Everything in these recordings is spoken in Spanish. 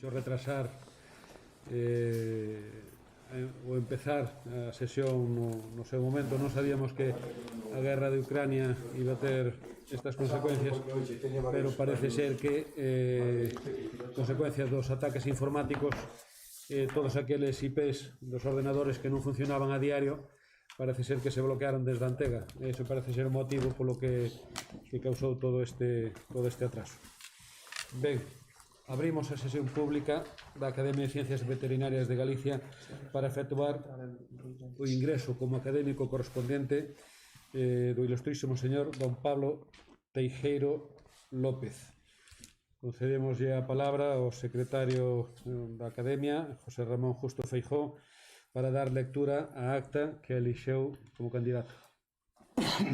Retrasar ou empezar a sesión no seu momento. Non sabíamos que a guerra de Ucrania iba a ter estas consecuencias, pero parece ser que consecuencias dos ataques informáticos, todos aqueles IPs dos ordenadores que non funcionaban a diario parece ser que se bloquearon desde Antega. Ese parece ser o motivo polo que causou todo este atraso. Ben, abrimos a sesión pública da Academia de Ciencias Veterinarias de Galicia para efectuar o ingreso como académico correspondente do ilustrísimo señor don Pablo Teijeiro López. Concedémoslle a palabra ao secretario da Academia, José Ramón Justo Feijóo, para dar lectura á acta que elixeu como candidato.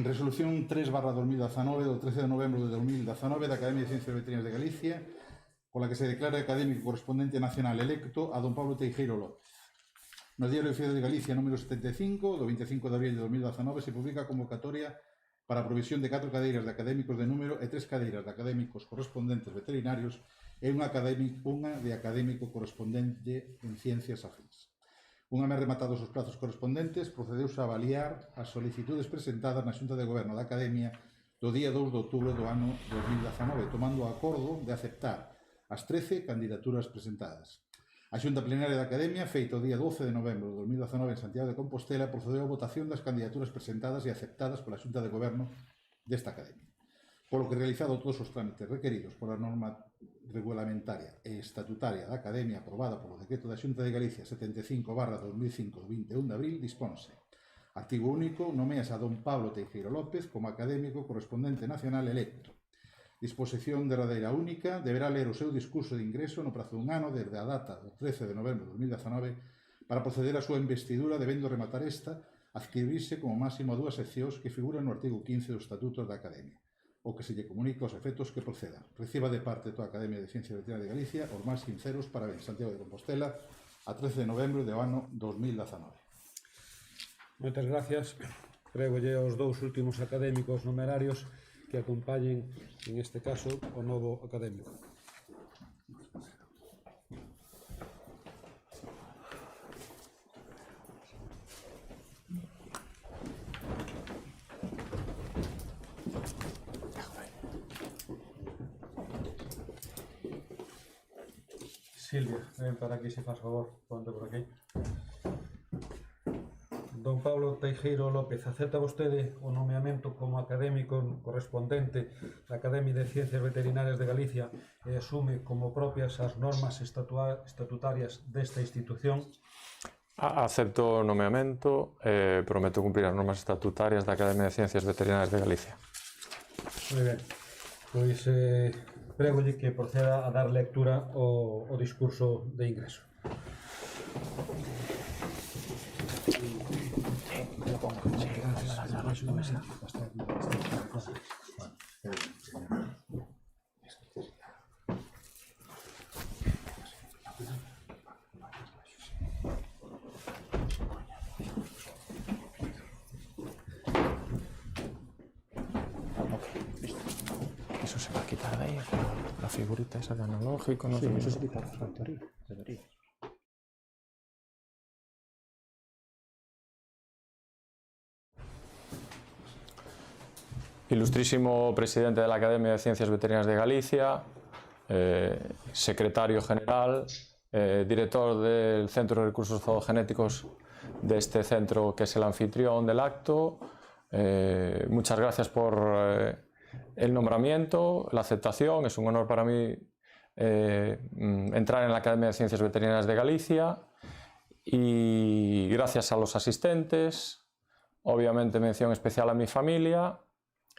Resolución 3/2019 do 13 de novembro de 2019 da Academia de Ciencias Veterinarias de Galicia, pola que se declara académico correspondente nacional electo a don Pablo Teijeiro López. No Diario Oficial de Galicia número 75 do 25 de abril de 2019 se publica a convocatoria para a provisión de 4 cadeiras de académicos de número e 3 cadeiras de académicos correspondentes veterinarios e unha de académico correspondente en ciencias afíns. Unha vez rematados os prazos correspondentes, procedeuse a avaliar as solicitudes presentadas na Xunta de Goberno da Academia do día 2 de outubro do ano 2019, tomando o acordo de aceptar as 13 candidaturas presentadas. A Xunta Plenaria da Academia, feita o día 12 de novembro de 2019 en Santiago de Compostela, procedeu a votación das candidaturas presentadas e aceptadas pola Xunta de Goberno desta Academia. Polo que realizado todos os trámites requeridos pola norma regulamentaria e estatutaria da Academia aprobada polo Decreto da Xunta de Galicia 75/2005 do 21 de abril, disponse: artigo único, nomeas a don Pablo Teijeiro López como académico correspondente nacional electo. Disposición derradeira única, deberá ler o seu discurso de ingreso no prazo dun ano desde a data do 13 de novembro de 2019 para proceder á súa investidura, debendo rematar esta, adquirirse como máximo a 2 seccións que figuran no artigo 15 dos Estatutos da Academia, o que se lle comunica os efectos que proceda. Reciba de parte da Academia de Ciencias Veterinarias de Galicia os máis sinceros parabéns. Santiago de Compostela, a 13 de novembro do ano 2019. Moitas gracias. Prégolle aos dous últimos académicos numerarios que acompañen, en este caso, o novo académico. Silvia, ven para aquí, se faz favor, ponte por aquí. Don Pablo Teijeiro López, acepta vostede o nomeamento como académico correspondente da Academia de Ciencias Veterinarias de Galicia e asume como propias as normas estatutarias desta institución? Acepto o nomeamento e prometo cumprir as normas estatutarias da Academia de Ciencias Veterinarias de Galicia. Moi ben, pois prégolle que proceda a dar lectura ao discurso de ingreso. Eso se va a quitar de ahí, la figurita esa de analógico, no sé. Eso se quita en teoría, debería. Ilustrísimo presidente de la Academia de Ciencias Veterinarias de Galicia, secretario general, director del Centro de Recursos Zoogenéticos de este centro que es el anfitrión del acto. Muchas gracias por el nombramiento, la aceptación. Es un honor para mí entrar en la Academia de Ciencias Veterinarias de Galicia y gracias a los asistentes, obviamente mención especial a mi familia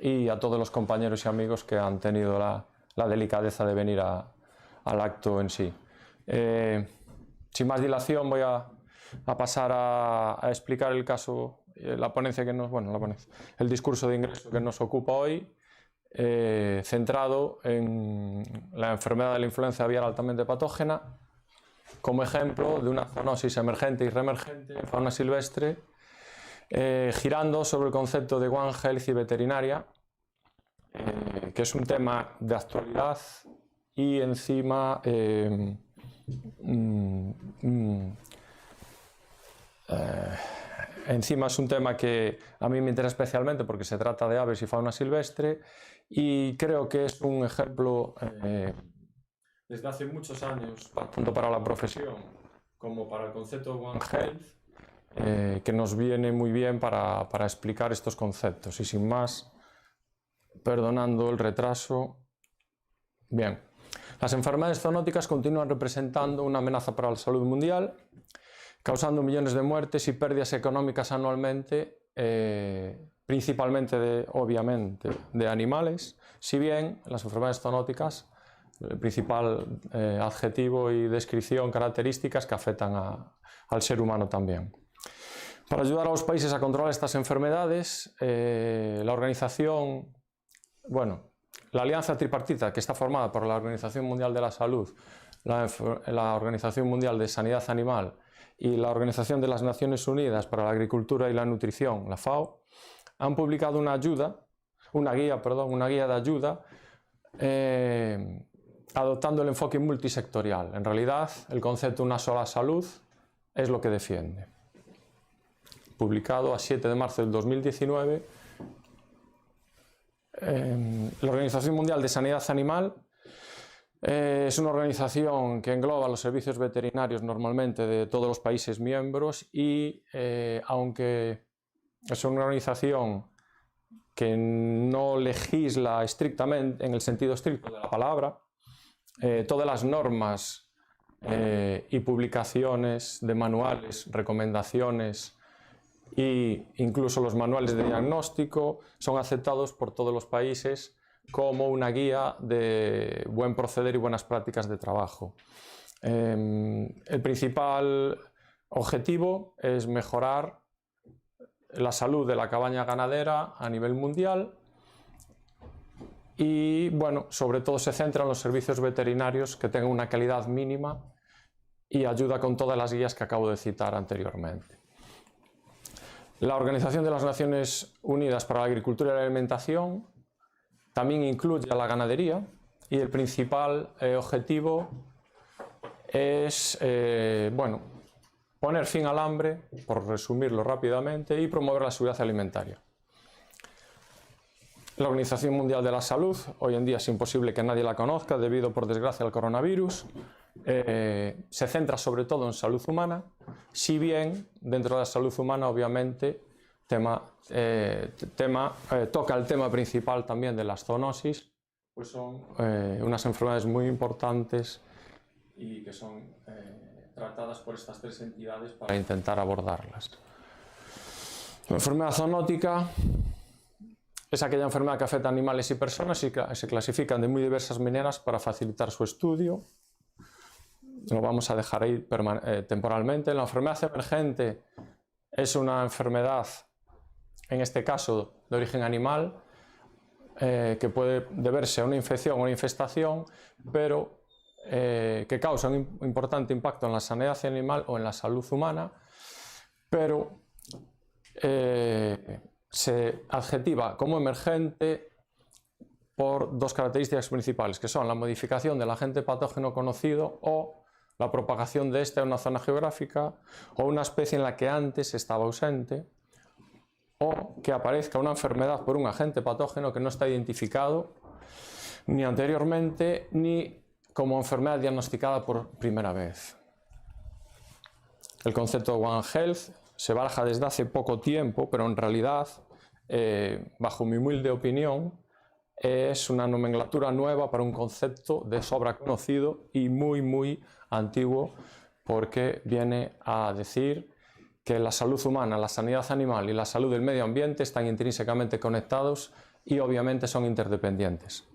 y a todos los compañeros y amigos que han tenido la delicadeza de venir al acto en sí. Sin más dilación voy a pasar a explicar el caso, la ponencia que nos, bueno, el discurso de ingreso que nos ocupa hoy, centrado en la enfermedad de la influenza aviar altamente patógena, como ejemplo de una zoonosis emergente y reemergente en fauna silvestre, girando sobre el concepto de One Health y veterinaria, que es un tema de actualidad y encima encima es un tema que a mí me interesa especialmente porque se trata de aves y fauna silvestre y creo que es un ejemplo desde hace muchos años, tanto para la profesión como para el concepto de One Health, que nos viene muy bien para explicar estos conceptos. Y sin más, perdonando el retraso, bien. Las enfermedades zoonóticas continúan representando una amenaza para la salud mundial, causando millones de muertes y pérdidas económicas anualmente, principalmente, obviamente, de animales, si bien las enfermedades zoonóticas, el principal adjetivo y descripción, características que afectan al ser humano también. Para ayudar a los países a controlar estas enfermedades, la organización, la alianza tripartita que está formada por la Organización Mundial de la Salud, la Organización Mundial de Sanidad Animal y la Organización de las Naciones Unidas para la Agricultura y la Nutrición, la FAO, han publicado una guía de ayuda adoptando el enfoque multisectorial. En realidad, el concepto de una sola salud es lo que defiende. Publicado a 7 de marzo del 2019, la Organización Mundial de Sanidad Animal es una organización que engloba los servicios veterinarios normalmente de todos los países miembros y aunque es una organización que no legisla estrictamente en el sentido estricto de la palabra, todas las normas y publicaciones de manuales, recomendaciones e incluso los manuales de diagnóstico son aceptados por todos los países como una guía de buen proceder y buenas prácticas de trabajo. El principal objetivo es mejorar la salud de la cabaña ganadera a nivel mundial y, sobre todo se centra en los servicios veterinarios que tengan una calidad mínima y ayuda con todas las guías que acabo de citar anteriormente. La Organización de las Naciones Unidas para la Agricultura y la Alimentación también incluye a la ganadería y el principal objetivo es poner fin al hambre, por resumirlo rápidamente, y promover la seguridad alimentaria. La Organización Mundial de la Salud, hoy en día es imposible que nadie la conozca debido, por desgracia, al coronavirus, se centra sobre todo en salud humana, si bien dentro de la salud humana obviamente toca el tema principal también de las zoonosis, pues son unas enfermedades muy importantes y que son tratadas por estas tres entidades para intentar abordarlas. La enfermedad zoonótica es aquella enfermedad que afecta a animales y personas y se clasifican de muy diversas maneras para facilitar su estudio. Lo vamos a dejar ahí temporalmente. La enfermedad emergente es una enfermedad, en este caso de origen animal, que puede deberse a una infección o una infestación, pero que causa un importante impacto en la sanidad animal o en la salud humana, pero se adjetiva como emergente por dos características principales, que son la modificación del agente patógeno conocido o la propagación de este a una zona geográfica o una especie en la que antes estaba ausente, o que aparezca una enfermedad por un agente patógeno que no está identificado ni anteriormente ni como enfermedad diagnosticada por primera vez. El concepto de One Health se baraja desde hace poco tiempo, pero en realidad, bajo mi humilde opinión, es una nomenclatura nueva para un concepto de sobra conocido y muy antiguo, porque viene a decir que la salud humana, la sanidad animal y la salud del medio ambiente están intrínsecamente conectados y obviamente son interdependientes.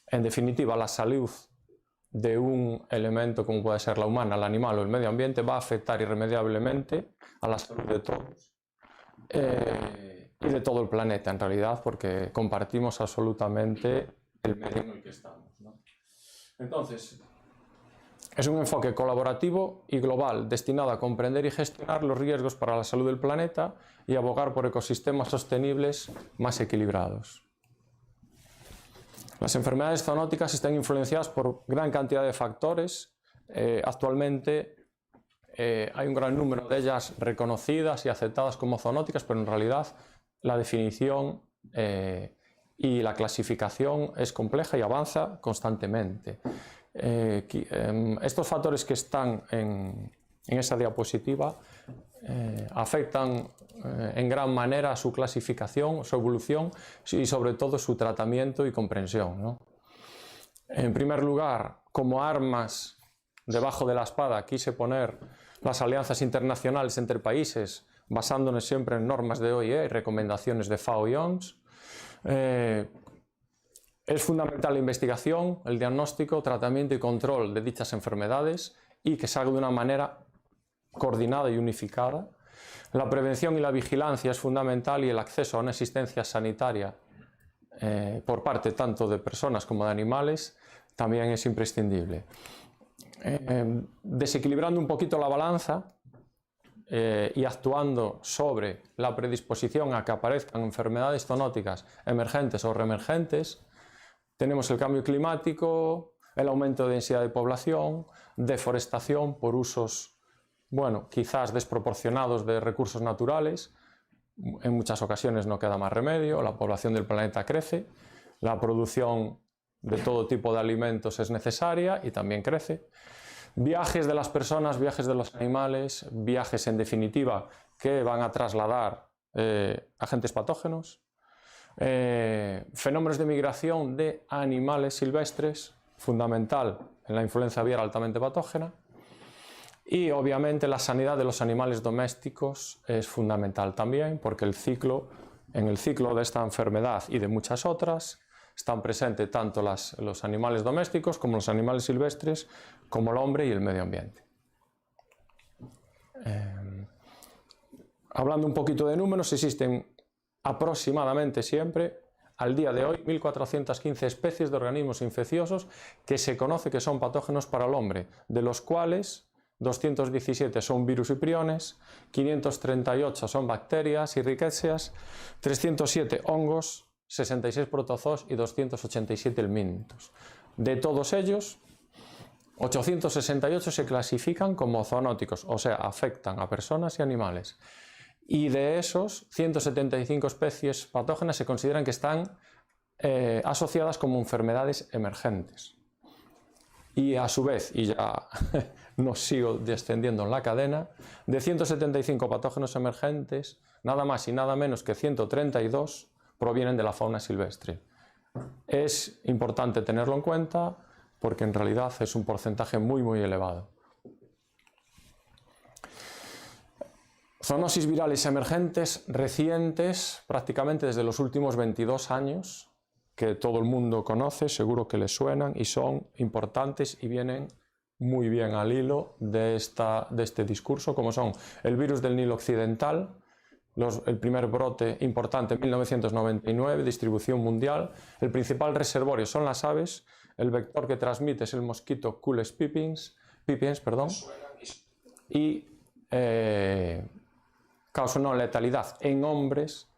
En definitiva, la salud de un elemento como puede ser la humana, el animal o el medio ambiente va a afectar irremediablemente a la salud de todos y de todo el planeta en realidad, porque compartimos absolutamente el medio en el que estamos, ¿no? Entonces, es un enfoque colaborativo y global destinado a comprender y gestionar los riesgos para la salud del planeta y abogar por ecosistemas sostenibles más equilibrados. Las enfermedades zoonóticas están influenciadas por gran cantidad de factores Actualmente hay un gran número de ellas reconocidas y aceptadas como zoonóticas, pero en realidad la definición y la clasificación es compleja y avanza constantemente. Estos factores que están en esa diapositiva afectan en gran manera su clasificación, su evolución y sobre todo su tratamiento y comprensión, ¿no? En primer lugar, como armas debajo de la espada quise poner las alianzas internacionales entre países, basándonos siempre en normas de OIE y recomendaciones de FAO y OMS. Es fundamental la investigación, el diagnóstico, tratamiento y control de dichas enfermedades y que se haga de una manera coordinada y unificada. La prevención y la vigilancia es fundamental y el acceso a una asistencia sanitaria por parte tanto de personas como de animales también es imprescindible. Desequilibrando un poquito la balanza y actuando sobre la predisposición a que aparezcan enfermedades zoonóticas emergentes o reemergentes, tenemos el cambio climático, el aumento de densidad de población, deforestación por usos, bueno, quizás desproporcionados de recursos naturales. En muchas ocasiones no queda más remedio, la población del planeta crece, la producción de todo tipo de alimentos es necesaria y también crece. Viajes de las personas, viajes de los animales, viajes en definitiva que van a trasladar agentes patógenos. Fenómenos de migración de animales silvestres, fundamental en la influenza aviar altamente patógena. Y obviamente la sanidad de los animales domésticos es fundamental también, porque en el ciclo de esta enfermedad y de muchas otras están presentes tanto los animales domésticos como los animales silvestres, como el hombre y el medio ambiente. Hablando un poquito de números, existen aproximadamente siempre, al día de hoy, 1.415 especies de organismos infecciosos que se conoce que son patógenos para el hombre, de los cuales 217 son virus y priones, 538 son bacterias y rickettsias, 307 hongos, 66 protozoos y 287 helmíntos. De todos ellos, 868 se clasifican como zoonóticos, o sea, afectan a personas y animales. Y de esos, 175 especies patógenas se consideran que están asociadas como enfermedades emergentes. Y a su vez, y ya nos sigo descendiendo en la cadena, de 175 patógenos emergentes, nada más y nada menos que 132 provienen de la fauna silvestre. Es importante tenerlo en cuenta porque en realidad es un porcentaje muy elevado. Zoonosis virales emergentes recientes, prácticamente desde los últimos 22 años, que todo el mundo conoce, seguro que les suenan y son importantes y vienen muy bien al hilo de este discurso, como son el virus del Nilo Occidental, el primer brote importante en 1999, distribución mundial. El principal reservorio son las aves, el vector que transmite es el mosquito Culex pipiens, y causa una letalidad en hombres,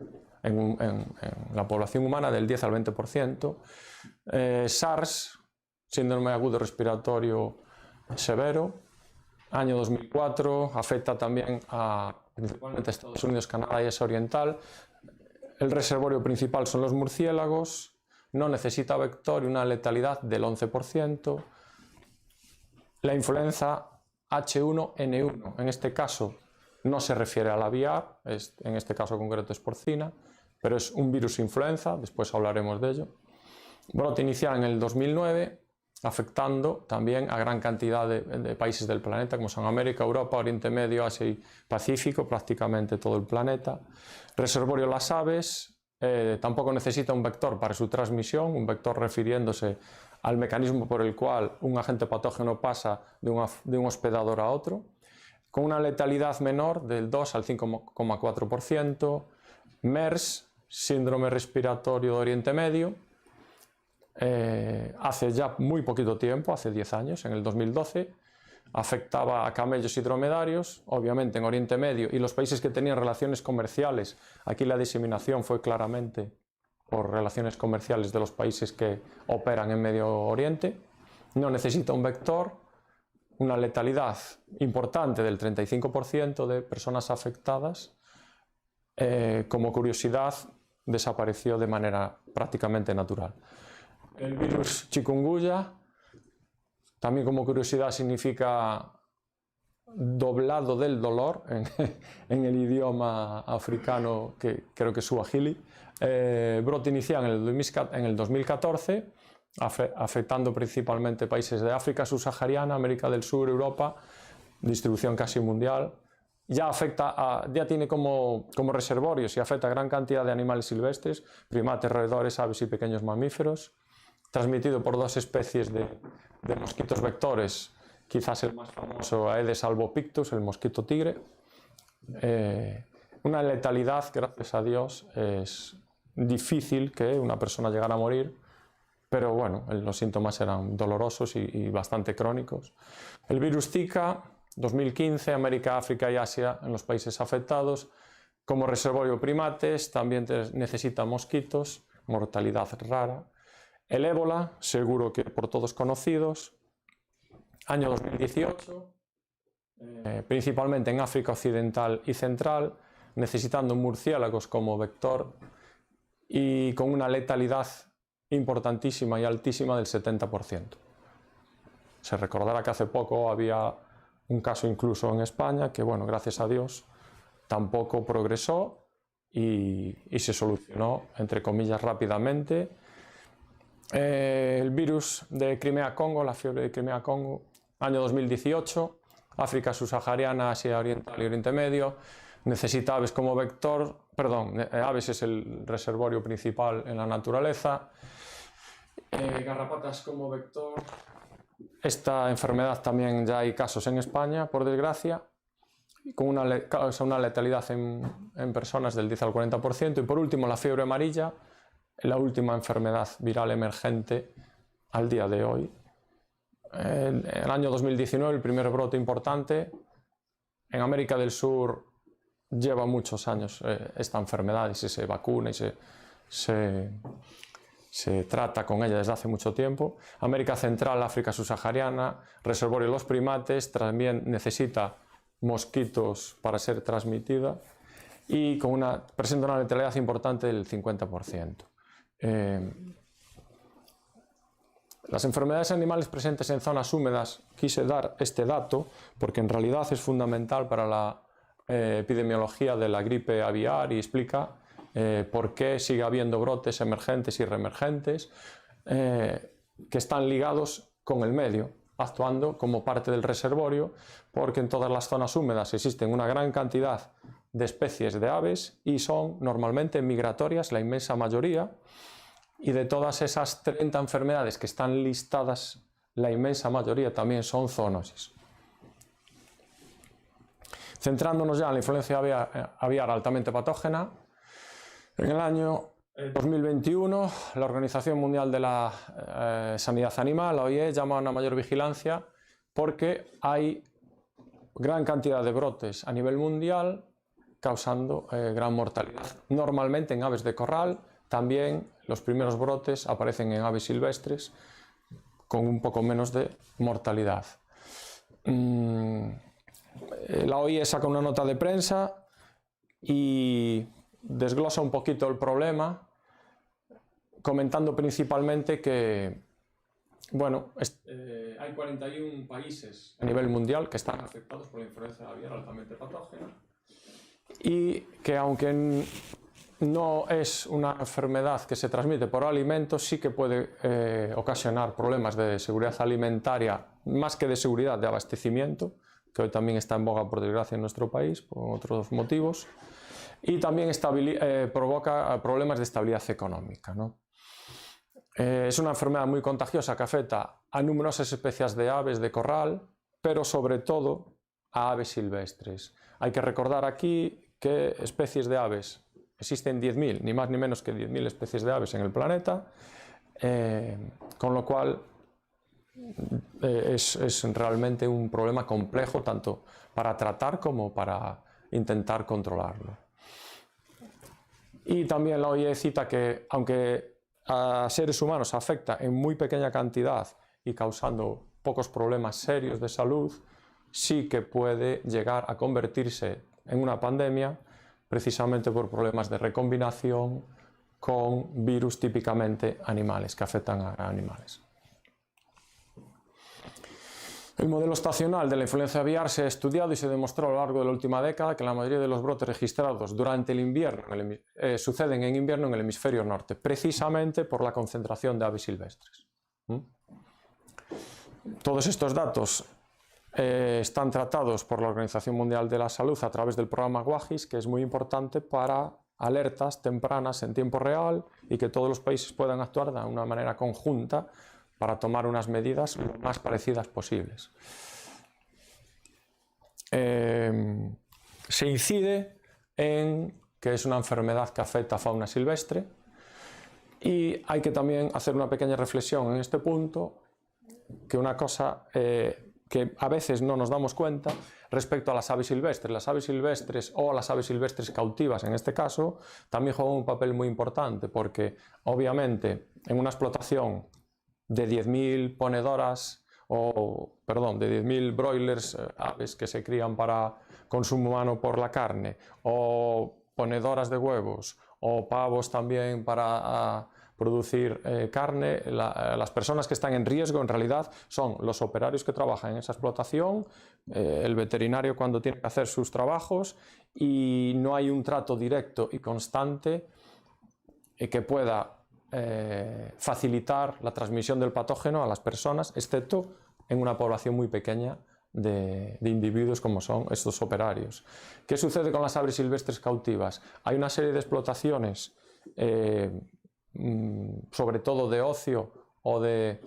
en la población humana, del 10 al 20%. SARS, síndrome agudo respiratorio severo, año 2004, afecta también a principalmente Estados Unidos, Canadá y Asia Oriental. El reservorio principal son los murciélagos, no necesita vector y una letalidad del 11%. La influenza H1N1, en este caso no se refiere al aviar, en este caso concreto es porcina, pero es un virus influenza, después hablaremos de ello. Brote inicial en el 2009, afectando también a gran cantidad de países del planeta, como son América, Europa, Oriente Medio, Asia y Pacífico, prácticamente todo el planeta. Reservorio las aves, tampoco necesita un vector para su transmisión, un vector refiriéndose al mecanismo por el cual un agente patógeno pasa de un hospedador a otro, con una letalidad menor del 2 al 5,4%. MERS, síndrome respiratorio de Oriente Medio, hace ya muy poquito tiempo, hace 10 años, en el 2012, afectaba a camellos y dromedarios, obviamente en Oriente Medio y los países que tenían relaciones comerciales. Aquí la diseminación fue claramente por relaciones comerciales de los países que operan en Medio Oriente. No necesita un vector, una letalidad importante del 35% de personas afectadas. Como curiosidad, desapareció de manera prácticamente natural. El virus chikungunya, también como curiosidad, significa doblado del dolor en el idioma africano, que creo que es suajili. Brote inicial en el 2014, afectando principalmente países de África subsahariana, América del Sur, Europa, distribución casi mundial. Ya tiene como reservorios y afecta a gran cantidad de animales silvestres, primates, roedores, aves y pequeños mamíferos, transmitido por dos especies de mosquitos vectores, quizás el más famoso Aedes albopictus, el mosquito tigre. Una letalidad, gracias a Dios, es difícil que una persona llegara a morir, pero bueno, los síntomas eran dolorosos y bastante crónicos. El virus Zika, 2015, América, África y Asia en los países afectados. Como reservorio primates, también necesita mosquitos, mortalidad rara. El ébola, seguro que por todos conocidos. Año 2018, principalmente en África Occidental y Central, necesitando murciélagos como vector y con una letalidad importantísima y altísima del 70%. Se recordará que hace poco había un caso incluso en España que, bueno, gracias a Dios, tampoco progresó y se solucionó, entre comillas, rápidamente. El virus de Crimea-Congo, la fiebre de Crimea-Congo, año 2018, África subsahariana, Asia Oriental y Oriente Medio, necesita aves como vector, aves es el reservorio principal en la naturaleza, garrapatas como vector. Esta enfermedad también ya hay casos en España, por desgracia, causa una letalidad en personas del 10 al 40%. Y por último, la fiebre amarilla, la última enfermedad viral emergente al día de hoy. En el año 2019, el primer brote importante. En América del Sur lleva muchos años esta enfermedad y se vacuna y se trata con ella desde hace mucho tiempo. América Central, África subsahariana, reservorio de los primates, también necesita mosquitos para ser transmitida y presenta una letalidad importante del 50%. Las enfermedades animales presentes en zonas húmedas, quise dar este dato porque en realidad es fundamental para la epidemiología de la gripe aviar y explica por qué sigue habiendo brotes emergentes y reemergentes que están ligados con el medio, actuando como parte del reservorio, porque en todas las zonas húmedas existen una gran cantidad de especies de aves y son normalmente migratorias, la inmensa mayoría, y de todas esas 30 enfermedades que están listadas, la inmensa mayoría también son zoonosis. Centrándonos ya en la influencia aviar altamente patógena, en el año 2021 la Organización Mundial de la Sanidad Animal, la OIE, llama a una mayor vigilancia porque hay gran cantidad de brotes a nivel mundial causando gran mortalidad. Normalmente en aves de corral, también los primeros brotes aparecen en aves silvestres con un poco menos de mortalidad. La OIE saca una nota de prensa y desglosa un poquito el problema, comentando principalmente que hay 41 países a nivel mundial que están afectados por la influenza aviar altamente patógena y que aunque no es una enfermedad que se transmite por alimentos, sí que puede ocasionar problemas de seguridad alimentaria, más que de seguridad, de abastecimiento, que hoy también está en boga por desgracia en nuestro país, por otros motivos, y también provoca problemas de estabilidad económica, ¿no? Es una enfermedad muy contagiosa que afecta a numerosas especies de aves de corral, pero sobre todo a aves silvestres. Hay que recordar aquí que especies de aves, existen 10.000, ni más ni menos que 10.000 especies de aves en el planeta, con lo cual es realmente un problema complejo tanto para tratar como para intentar controlarlo. Y también la OIE cita que aunque a seres humanos afecta en muy pequeña cantidad y causando pocos problemas serios de salud, sí que puede llegar a convertirse en una pandemia precisamente por problemas de recombinación con virus típicamente animales, que afectan a animales. El modelo estacional de la influenza aviar se ha estudiado y se demostró a lo largo de la última década que la mayoría de los brotes registrados durante el invierno suceden en invierno en el hemisferio norte, precisamente por la concentración de aves silvestres. Todos estos datos están tratados por la Organización Mundial de la Salud a través del programa WAGIS, que es muy importante para alertas tempranas en tiempo real y que todos los países puedan actuar de una manera conjunta para tomar unas medidas lo más parecidas posibles. Se incide en que es una enfermedad que afecta a fauna silvestre y hay que también hacer una pequeña reflexión en este punto, que una cosa que a veces no nos damos cuenta respecto a las aves silvestres. Las aves silvestres o las aves silvestres cautivas, en este caso, también juegan un papel muy importante porque obviamente en una explotación de 10.000 ponedoras, de 10.000 broilers, aves que se crían para consumo humano por la carne, o ponedoras de huevos, o pavos también para producir carne, las personas que están en riesgo en realidad son los operarios que trabajan en esa explotación, el veterinario cuando tiene que hacer sus trabajos, y no hay un trato directo y constante que pueda facilitar la transmisión del patógeno a las personas, excepto en una población muy pequeña de individuos como son estos operarios. ¿Qué sucede con las aves silvestres cautivas? Hay una serie de explotaciones, sobre todo de ocio o de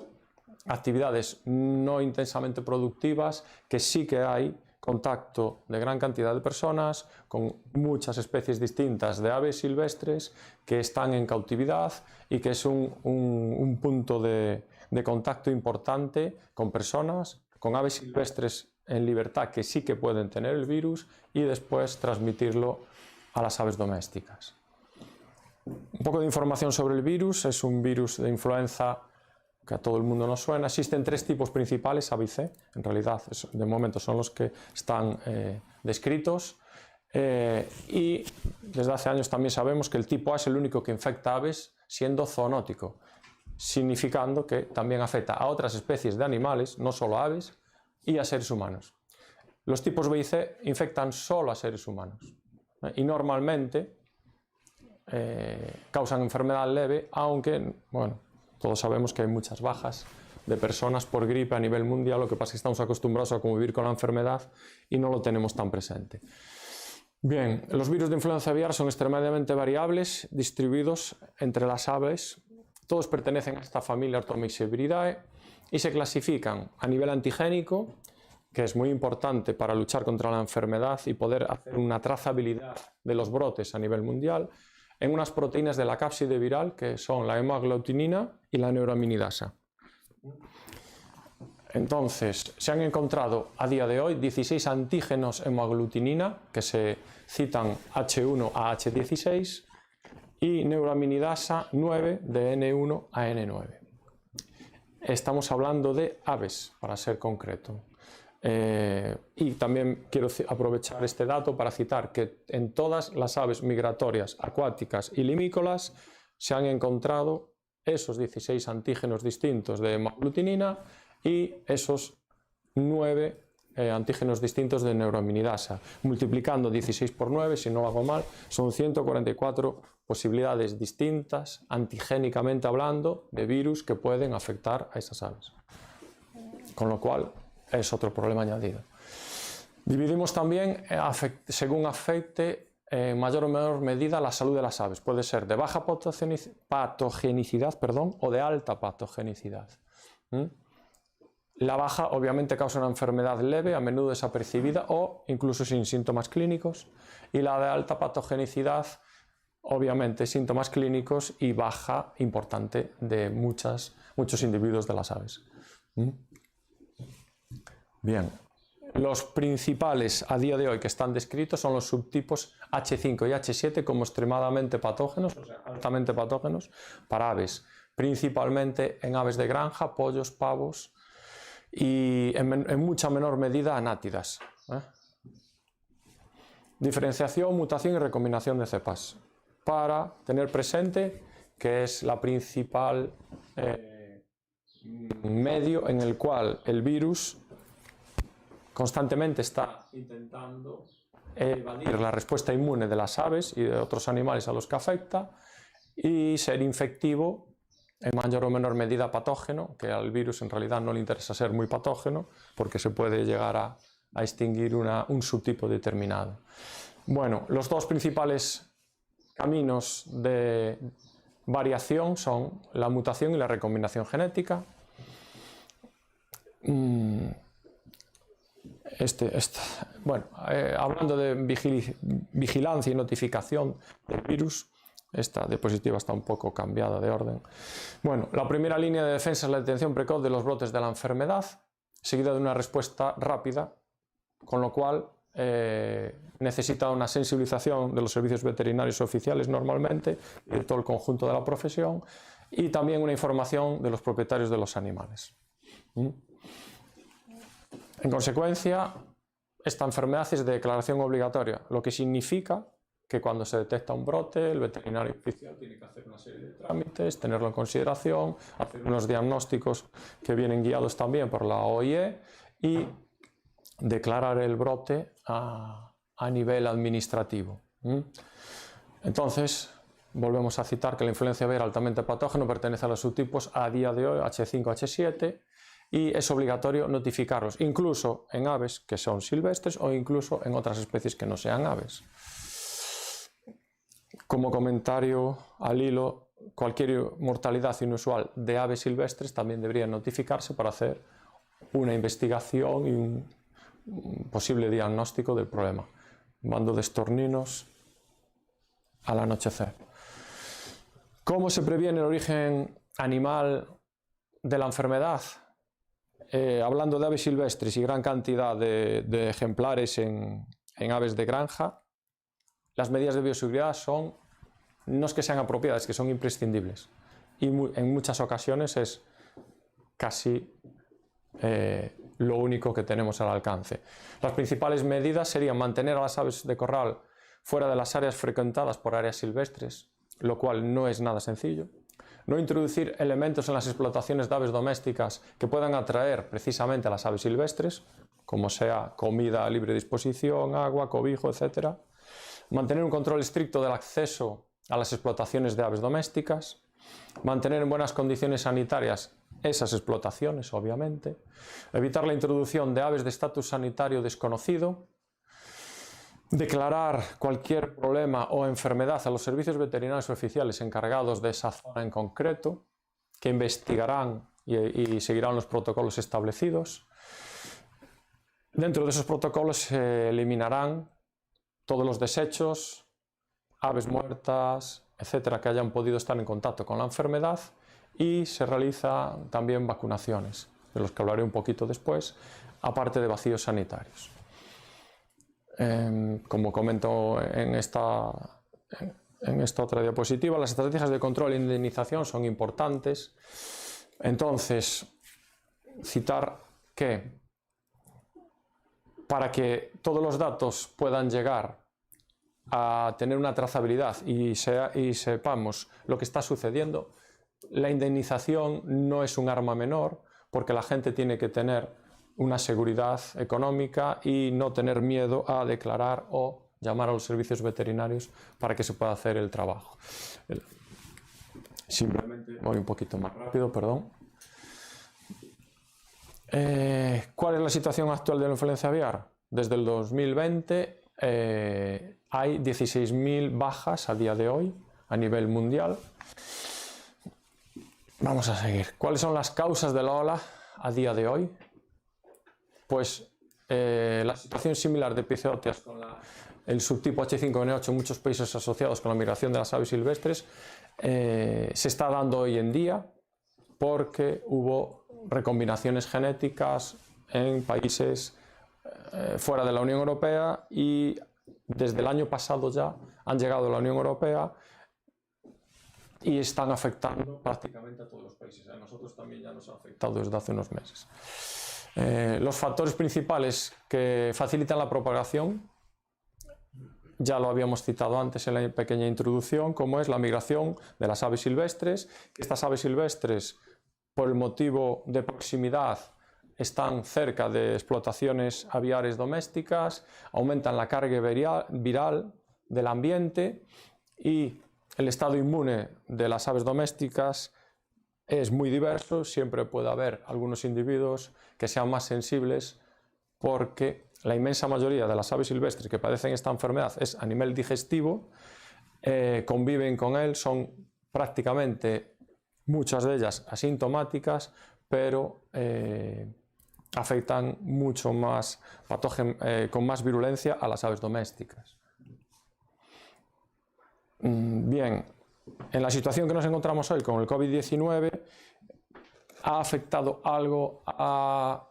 actividades no intensamente productivas, que sí que hay contacto de gran cantidad de personas con muchas especies distintas de aves silvestres que están en cautividad y que es un punto de contacto importante con personas, con aves silvestres en libertad que sí que pueden tener el virus y después transmitirlo a las aves domésticas. Un poco de información sobre el virus. Es un virus de influenza que a todo el mundo nos suena. Existen tres tipos principales, A, B y C. En realidad, de momento son los que están descritos. Y desde hace años también sabemos que el tipo A es el único que infecta aves siendo zoonótico, significando que también afecta a otras especies de animales, no solo a aves, y a seres humanos. Los tipos B y C infectan solo a seres humanos y normalmente causan enfermedad leve, aunque, bueno, todos sabemos que hay muchas bajas de personas por gripe a nivel mundial. Lo que pasa es que estamos acostumbrados a convivir con la enfermedad y no lo tenemos tan presente. Bien, los virus de influenza aviar son extremadamente variables, distribuidos entre las aves. Todos pertenecen a esta familia Artomyxiviridae y se clasifican a nivel antigénico, que es muy importante para luchar contra la enfermedad y poder hacer una trazabilidad de los brotes a nivel mundial, en unas proteínas de la cápside viral que son la hemaglutinina y la neuraminidasa. Entonces, se han encontrado a día de hoy 16 antígenos hemaglutinina que se citan H1 a H16 y neuraminidasa 9 de N1 a N9. Estamos hablando de aves, para ser concreto. Y también quiero aprovechar este dato para citar que en todas las aves migratorias, acuáticas y limícolas se han encontrado esos 16 antígenos distintos de hemaglutinina y esos 9 antígenos distintos de neuraminidasa. Multiplicando 16 por 9, si no lo hago mal, son 144 posibilidades distintas, antigénicamente hablando, de virus que pueden afectar a esas aves. Con lo cual, es otro problema añadido. Dividimos también según afecte en mayor o menor medida la salud de las aves. Puede ser de baja patogenicidad o de alta patogenicidad. La baja obviamente causa una enfermedad leve, a menudo desapercibida o incluso sin síntomas clínicos. Y la de alta patogenicidad, obviamente síntomas clínicos y baja importante de muchos individuos de las aves. Bien, los principales a día de hoy que están descritos son los subtipos H5 y H7 como extremadamente patógenos, o sea, altamente patógenos para aves, principalmente en aves de granja, pollos, pavos y en mucha menor medida anátidas. Diferenciación, mutación y recombinación de cepas, para tener presente que es la principal medio en el cual el virus constantemente está intentando evadir la respuesta inmune de las aves y de otros animales a los que afecta y ser infectivo, en mayor o menor medida patógeno, que al virus en realidad no le interesa ser muy patógeno porque se puede llegar a extinguir un subtipo determinado. Bueno, los dos principales caminos de variación son la mutación y la recombinación genética. Hablando de vigilancia y notificación del virus, esta diapositiva está un poco cambiada de orden. Bueno, la primera línea de defensa es la detención precoz de los brotes de la enfermedad, seguida de una respuesta rápida, con lo cual necesita una sensibilización de los servicios veterinarios oficiales normalmente, y de todo el conjunto de la profesión, y también una información de los propietarios de los animales. En consecuencia, esta enfermedad es de declaración obligatoria, lo que significa que cuando se detecta un brote, el veterinario oficial tiene que hacer una serie de trámites, tenerlo en consideración, hacer unos diagnósticos que vienen guiados también por la OIE y declarar el brote a nivel administrativo. Entonces, volvemos a citar que la influencia aviar altamente patógeno pertenece a los subtipos a día de hoy H5, H7, y es obligatorio notificarlos, incluso en aves que son silvestres o incluso en otras especies que no sean aves. Como comentario al hilo, cualquier mortalidad inusual de aves silvestres también debería notificarse para hacer una investigación y un posible diagnóstico del problema. Bando de estorninos al anochecer. ¿Cómo se previene el origen animal de la enfermedad? Hablando de aves silvestres y gran cantidad de ejemplares en aves de granja, las medidas de bioseguridad no es que sean apropiadas, es que son imprescindibles. Y en muchas ocasiones es casi lo único que tenemos al alcance. Las principales medidas serían mantener a las aves de corral fuera de las áreas frecuentadas por áreas silvestres, lo cual no es nada sencillo. No introducir elementos en las explotaciones de aves domésticas que puedan atraer precisamente a las aves silvestres, como sea comida a libre disposición, agua, cobijo, etc. Mantener un control estricto del acceso a las explotaciones de aves domésticas. Mantener en buenas condiciones sanitarias esas explotaciones, obviamente. Evitar la introducción de aves de estatus sanitario desconocido. Declarar cualquier problema o enfermedad a los servicios veterinarios oficiales encargados de esa zona en concreto, que investigarán y seguirán los protocolos establecidos. Dentro de esos protocolos se eliminarán todos los desechos, aves muertas, etcétera, que hayan podido estar en contacto con la enfermedad, y se realizan también vacunaciones, de los que hablaré un poquito después, aparte de vacíos sanitarios. Como comento en esta otra diapositiva, las estrategias de control e indemnización son importantes. Entonces, citar que para que todos los datos puedan llegar a tener una trazabilidad y sepamos lo que está sucediendo, la indemnización no es un arma menor, porque la gente tiene que tener una seguridad económica y no tener miedo a declarar o llamar a los servicios veterinarios para que se pueda hacer el trabajo. Simplemente voy un poquito más rápido, perdón. ¿Cuál es la situación actual de la influenza aviar? Desde el 2020 hay 16.000 bajas a día de hoy a nivel mundial. Vamos a seguir. ¿Cuáles son las causas de la ola a día de hoy? Pues la situación similar de epizootias con el subtipo H5N8 en muchos países asociados con la migración de las aves silvestres se está dando hoy en día porque hubo recombinaciones genéticas en países fuera de la Unión Europea y desde el año pasado ya han llegado a la Unión Europea y están afectando prácticamente a todos los países. A nosotros también ya nos ha afectado desde hace unos meses. Los factores principales que facilitan la propagación, ya lo habíamos citado antes en la pequeña introducción, como es la migración de las aves silvestres. Estas aves silvestres, por el motivo de proximidad, están cerca de explotaciones aviares domésticas, aumentan la carga viral del ambiente y el estado inmune de las aves domésticas es muy diverso. Siempre puede haber algunos individuos que sean más sensibles, porque la inmensa mayoría de las aves silvestres que padecen esta enfermedad es a nivel digestivo, conviven con él, son prácticamente muchas de ellas asintomáticas, pero afectan mucho más con más virulencia a las aves domésticas. Bien, en la situación que nos encontramos hoy con el COVID-19, ¿ha afectado algo a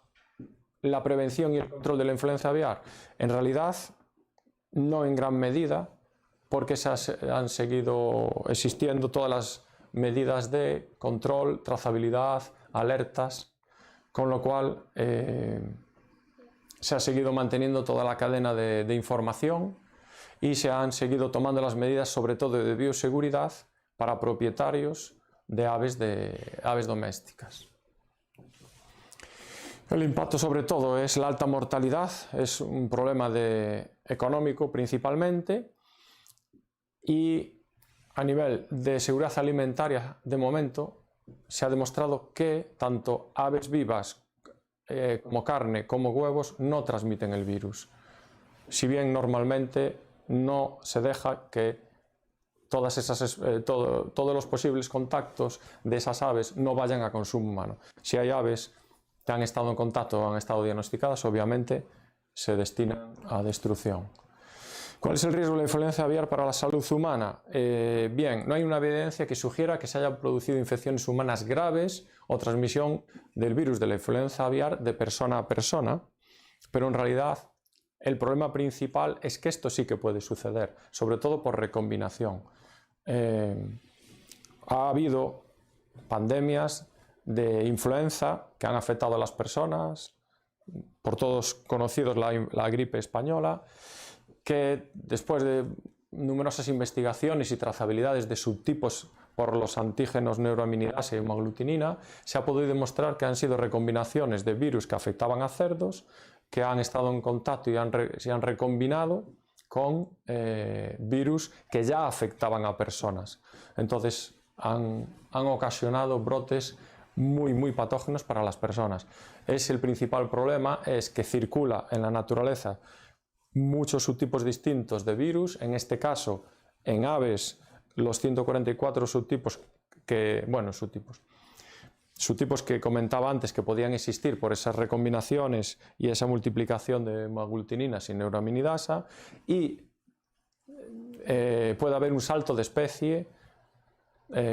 la prevención y el control de la influenza aviar? En realidad, no en gran medida, porque han seguido existiendo todas las medidas de control, trazabilidad, alertas, con lo cual se ha seguido manteniendo toda la cadena de información y se han seguido tomando las medidas, sobre todo de bioseguridad, para propietarios de aves domésticas. El impacto sobre todo es la alta mortalidad, es un problema económico principalmente, y a nivel de seguridad alimentaria, de momento, se ha demostrado que tanto aves vivas como carne como huevos no transmiten el virus. Si bien normalmente no se deja que todos los posibles contactos de esas aves no vayan a consumo humano. Si hay aves que han estado en contacto o han estado diagnosticadas, obviamente se destinan a destrucción. ¿Cuál es el riesgo de la influenza aviar para la salud humana? Bien, no hay una evidencia que sugiera que se hayan producido infecciones humanas graves o transmisión del virus de la influenza aviar de persona a persona, pero en realidad el problema principal es que esto sí que puede suceder, sobre todo por recombinación. Ha habido pandemias de influenza que han afectado a las personas, por todos conocidos la gripe española, que después de numerosas investigaciones y trazabilidades de subtipos por los antígenos neuroaminidasa y hemaglutinina, se ha podido demostrar que han sido recombinaciones de virus que afectaban a cerdos, que han estado en contacto y se han recombinado con virus que ya afectaban a personas. Entonces han ocasionado brotes muy patógenos para las personas. El principal problema es que circula en la naturaleza muchos subtipos distintos de virus, en este caso en aves los 144 subtipos que comentaba antes que podían existir por esas recombinaciones y esa multiplicación de hemaglutininas y neuroaminidasa, y puede haber un salto de especie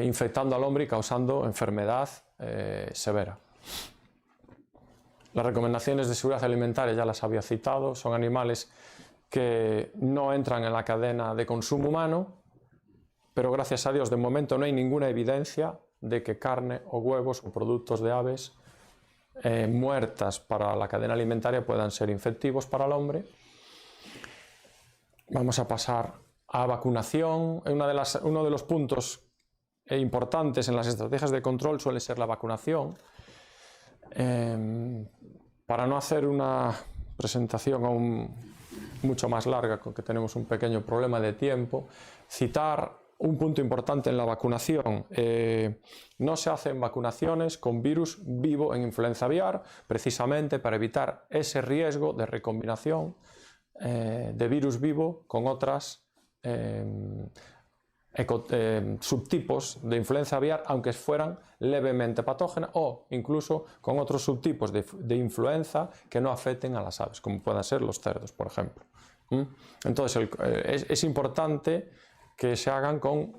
infectando al hombre y causando enfermedad severa. Las recomendaciones de seguridad alimentaria ya las había citado, son animales que no entran en la cadena de consumo humano, pero gracias a Dios de momento no hay ninguna evidencia de que carne o huevos o productos de aves muertas para la cadena alimentaria puedan ser infectivos para el hombre. Vamos a pasar a vacunación. Uno de los puntos importantes en las estrategias de control suele ser la vacunación. Para no hacer una presentación aún mucho más larga, con que tenemos un pequeño problema de tiempo, citar un punto importante en la vacunación. No se hacen vacunaciones con virus vivo en influenza aviar, precisamente para evitar ese riesgo de recombinación de virus vivo con otras subtipos de influenza aviar, aunque fueran levemente patógenas, o incluso con otros subtipos de influenza que no afecten a las aves, como puedan ser los cerdos, por ejemplo. Entonces es importante que se hagan con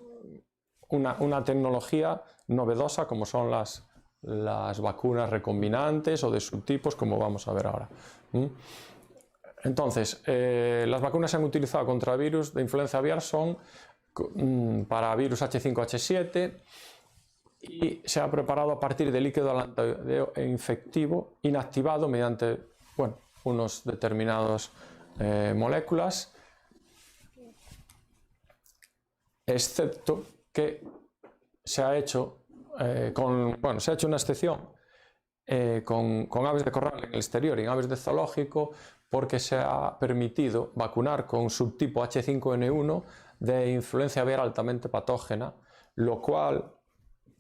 una tecnología novedosa, como son las vacunas recombinantes o de subtipos, como vamos a ver ahora. Entonces, las vacunas que se han utilizado contra virus de influenza aviar son para virus H5H7 y se ha preparado a partir de líquido infectivo inactivado mediante unos determinados moléculas, excepto que se ha hecho una excepción con aves de corral en el exterior y en aves de zoológico, porque se ha permitido vacunar con subtipo H5N1 de influencia aviar altamente patógena, lo cual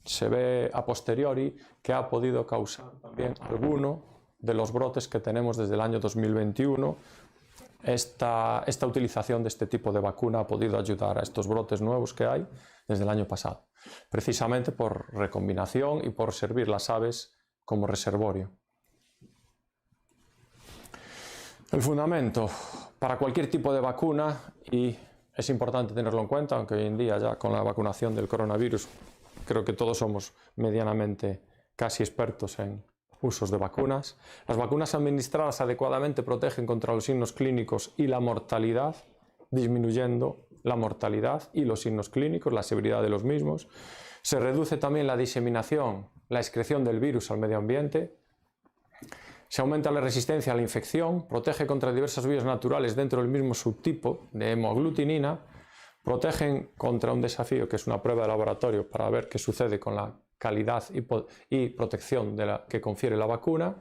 se ve a posteriori que ha podido causar también alguno de los brotes que tenemos desde el año 2021. Esta utilización de este tipo de vacuna ha podido ayudar a estos brotes nuevos que hay desde el año pasado, precisamente por recombinación y por servir las aves como reservorio. El fundamento para cualquier tipo de vacuna, y es importante tenerlo en cuenta, aunque hoy en día ya con la vacunación del coronavirus creo que todos somos medianamente casi expertos en usos de vacunas. Las vacunas administradas adecuadamente protegen contra los signos clínicos y la mortalidad, disminuyendo la mortalidad y los signos clínicos, la severidad de los mismos. Se reduce también la diseminación, la excreción del virus al medio ambiente. Se aumenta la resistencia a la infección, protege contra diversos virus naturales dentro del mismo subtipo de hemaglutinina, protegen contra un desafío que es una prueba de laboratorio para ver qué sucede con la calidad y protección que confiere la vacuna,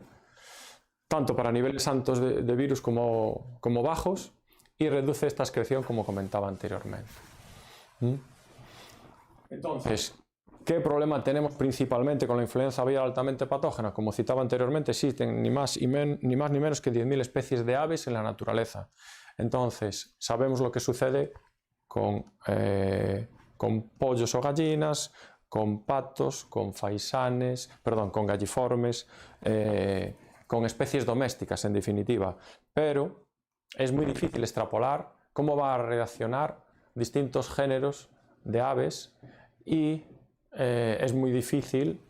tanto para niveles altos de virus como bajos, y reduce esta excreción como comentaba anteriormente. Entonces, ¿qué problema tenemos principalmente con la influenza aviar altamente patógena? Como citaba anteriormente, existen ni más ni menos que 10.000 especies de aves en la naturaleza. Entonces, sabemos lo que sucede con pollos o gallinas, con patos, con faisanes, con galliformes, con especies domésticas en definitiva. Pero es muy difícil extrapolar cómo va a reaccionar distintos géneros de aves y es muy difícil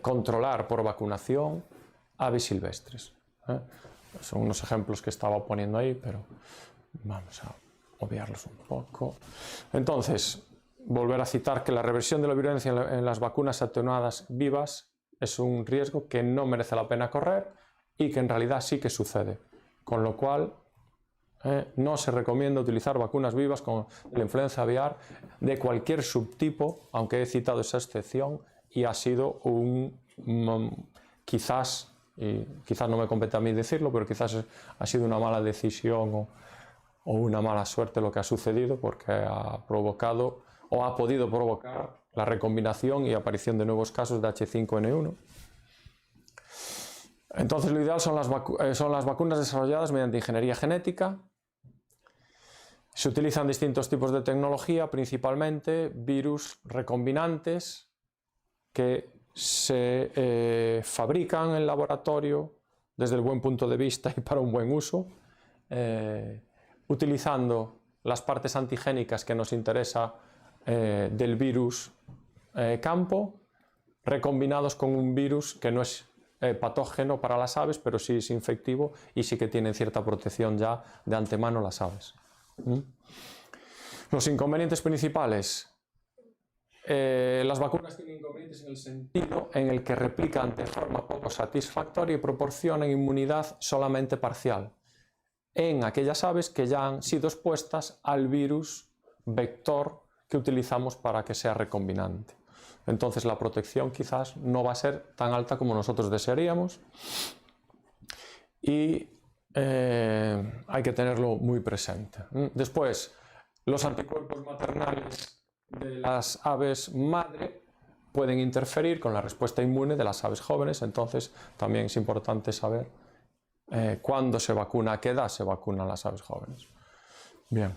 controlar por vacunación aves silvestres. Son unos ejemplos que estaba poniendo ahí, pero vamos a obviarlos un poco. Entonces, volver a citar que la reversión de la virulencia en las vacunas atenuadas vivas es un riesgo que no merece la pena correr y que en realidad sí que sucede, con lo cual no se recomienda utilizar vacunas vivas con la influenza aviar de cualquier subtipo, aunque he citado esa excepción y ha sido quizás no me compete a mí decirlo, pero quizás ha sido una mala decisión o una mala suerte lo que ha sucedido, porque ha provocado o ha podido provocar la recombinación y aparición de nuevos casos de H5N1. Entonces lo ideal son las vacunas desarrolladas mediante ingeniería genética. Se utilizan distintos tipos de tecnología, principalmente virus recombinantes que se fabrican en laboratorio desde el buen punto de vista y para un buen uso, utilizando las partes antigénicas que nos interesa del virus campo, recombinados con un virus que no es patógeno para las aves, pero sí es infectivo y sí que tienen cierta protección ya de antemano las aves. Los inconvenientes principales. Las vacunas tienen inconvenientes en el sentido en el que replican de forma poco satisfactoria y proporcionan inmunidad solamente parcial en aquellas aves que ya han sido expuestas al virus vector que utilizamos para que sea recombinante. Entonces la protección quizás no va a ser tan alta como nosotros desearíamos y hay que tenerlo muy presente. Después, los anticuerpos maternales de las aves madre pueden interferir con la respuesta inmune de las aves jóvenes, entonces también es importante saber cuándo se vacuna, a qué edad se vacunan las aves jóvenes. Bien.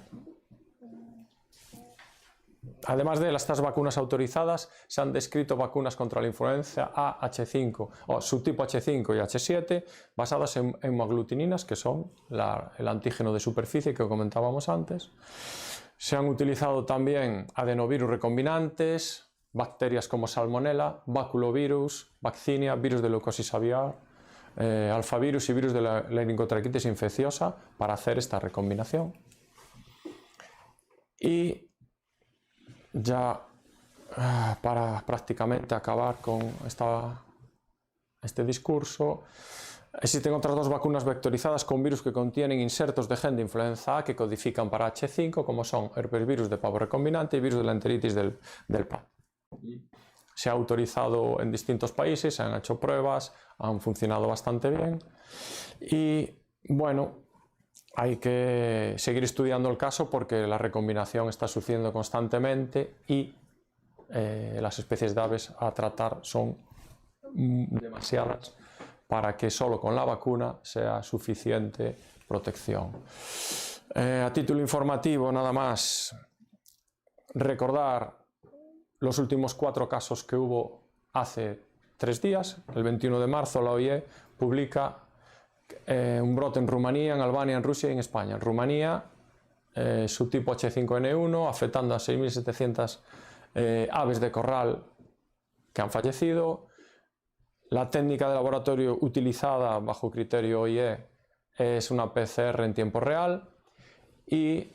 Además de estas vacunas autorizadas, se han descrito vacunas contra la influenza A, H5 o subtipo H5 y H7 basadas en hemaglutininas, que son el antígeno de superficie que comentábamos antes. Se han utilizado también adenovirus recombinantes, bacterias como Salmonella, baculovirus, vaccinia, virus de leucosis aviar, alfavirus y virus de la laringotraquitis infecciosa para hacer esta recombinación. Y ya para prácticamente acabar con este discurso, existen otras 2 vacunas vectorizadas con virus que contienen insertos de gen de influenza A que codifican para H5, como son herpesvirus de pavo recombinante y virus de la enteritis del pavo. Se ha autorizado en distintos países, se han hecho pruebas, han funcionado bastante bien y bueno, hay que seguir estudiando el caso porque la recombinación está sucediendo constantemente y las especies de aves a tratar son demasiadas para que solo con la vacuna sea suficiente protección. A título informativo, nada más, recordar los últimos 4 casos que hubo hace 3 días. El 21 de marzo la OIE publica un brote en Rumanía, en Albania, en Rusia y en España. En Rumanía, subtipo H5N1, afectando a 6.700 aves de corral que han fallecido. La técnica de laboratorio utilizada bajo criterio OIE es una PCR en tiempo real y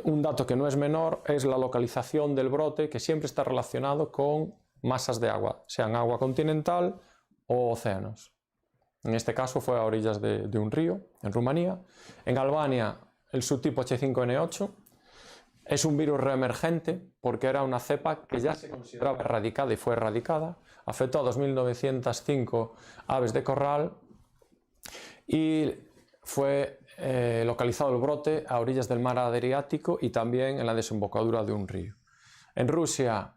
un dato que no es menor es la localización del brote, que siempre está relacionado con masas de agua, sean agua continental o océanos. En este caso fue a orillas de un río, en Rumanía. En Albania, el subtipo H5N8 es un virus reemergente porque era una cepa que ya se consideraba erradicada y fue erradicada. Afectó a 2.905 aves de corral y fue localizado el brote a orillas del mar Adriático y también en la desembocadura de un río. En Rusia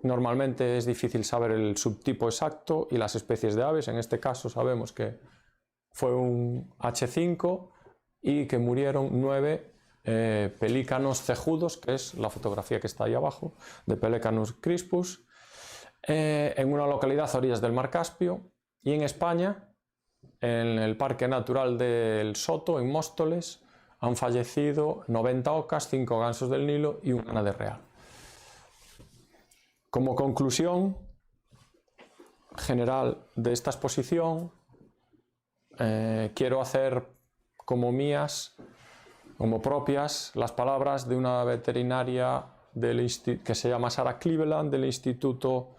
normalmente es difícil saber el subtipo exacto y las especies de aves. En este caso sabemos que fue un H5 y que murieron 9 pelícanos cejudos, que es la fotografía que está ahí abajo, de Pelecanus crispus, en una localidad a orillas del mar Caspio. Y en España, en el Parque Natural del Soto, en Móstoles, han fallecido 90 ocas, 5 gansos del Nilo y un ánade real. Como conclusión general de esta exposición, quiero hacer como mías, como propias, las palabras de una veterinaria que se llama Sarah Cleveland, del Instituto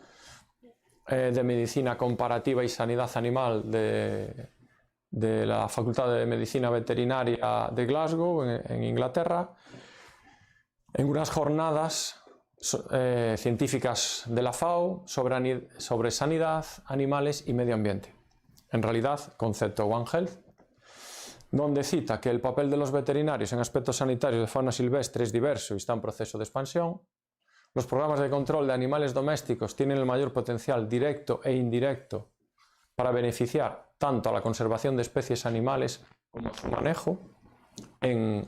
de Medicina Comparativa y Sanidad Animal de la Facultad de Medicina Veterinaria de Glasgow, en Inglaterra, en unas jornadas científicas de la FAO sobre sanidad, animales y medio ambiente. En realidad, concepto One Health, donde cita que el papel de los veterinarios en aspectos sanitarios de fauna silvestre es diverso y está en proceso de expansión. Los programas de control de animales domésticos tienen el mayor potencial directo e indirecto para beneficiar tanto a la conservación de especies animales como a su manejo en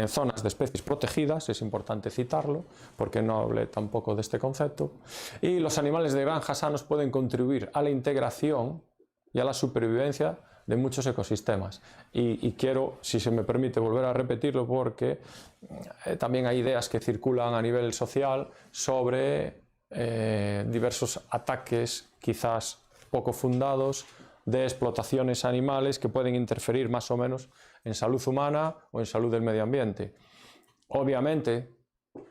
zonas de especies protegidas. Es importante citarlo porque no hablé tampoco de este concepto. Y los animales de granja sanos pueden contribuir a la integración y a la supervivencia de muchos ecosistemas. Y quiero, si se me permite, volver a repetirlo porque también hay ideas que circulan a nivel social sobre diversos ataques quizás poco fundados de explotaciones animales que pueden interferir más o menos en salud humana o en salud del medio ambiente. Obviamente,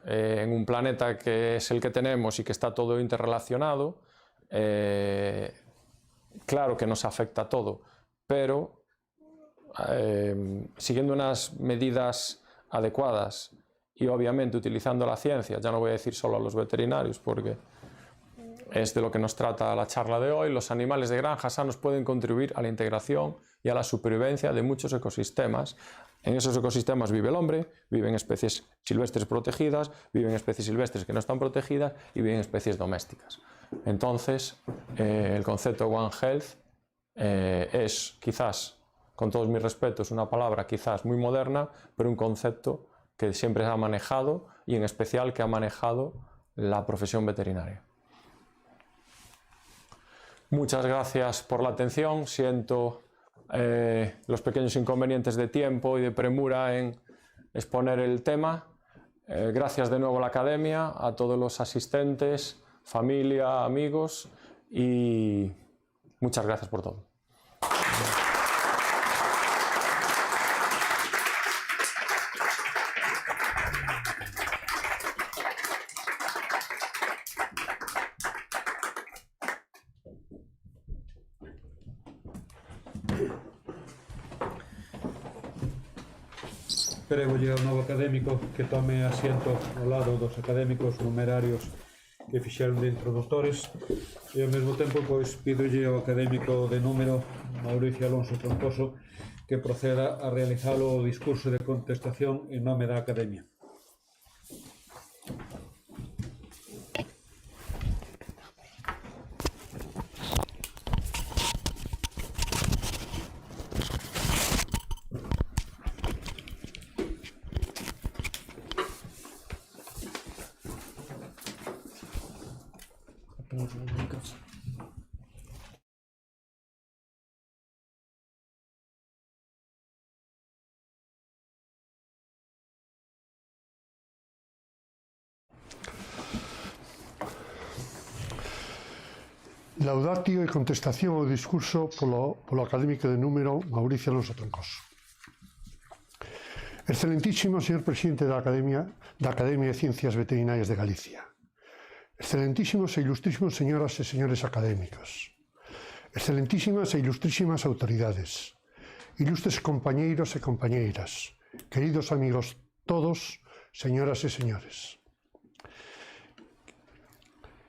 en un planeta que es el que tenemos y que está todo interrelacionado, claro que nos afecta todo, pero siguiendo unas medidas adecuadas y obviamente utilizando la ciencia, ya no voy a decir solo a los veterinarios porque es de lo que nos trata la charla de hoy, los animales de granja sanos pueden contribuir a la integración y a la supervivencia de muchos ecosistemas. En esos ecosistemas vive el hombre, viven especies silvestres protegidas, viven especies silvestres que no están protegidas y viven especies domésticas. Entonces, el concepto One Health es quizás, con todos mis respetos, una palabra quizás muy moderna, pero un concepto que siempre se ha manejado y en especial que ha manejado la profesión veterinaria. Muchas gracias por la atención. Siento los pequeños inconvenientes de tiempo y de premura en exponer el tema. Gracias de nuevo a la academia, a todos los asistentes, familia, amigos y muchas gracias por todo. Prégolle ao novo académico que tome asiento ao lado dos académicos numerarios que fixeron de introdutores e ao mesmo tempo pois pídolle ao académico de número Mauricio Alonso Troncoso que proceda a realizar o discurso de contestación en nome da Academia. Laudatio e contestación ao discurso polo académico de número Mauricio Alonso Troncoso. Excelentísimo señor presidente da Academia de Ciencias Veterinarias de Galicia. Excelentísimos e ilustrísimos señoras e señores académicos. Excelentísimas e ilustrísimas autoridades. Ilustres compañeiros e compañeiras. Queridos amigos todos, señoras e señores.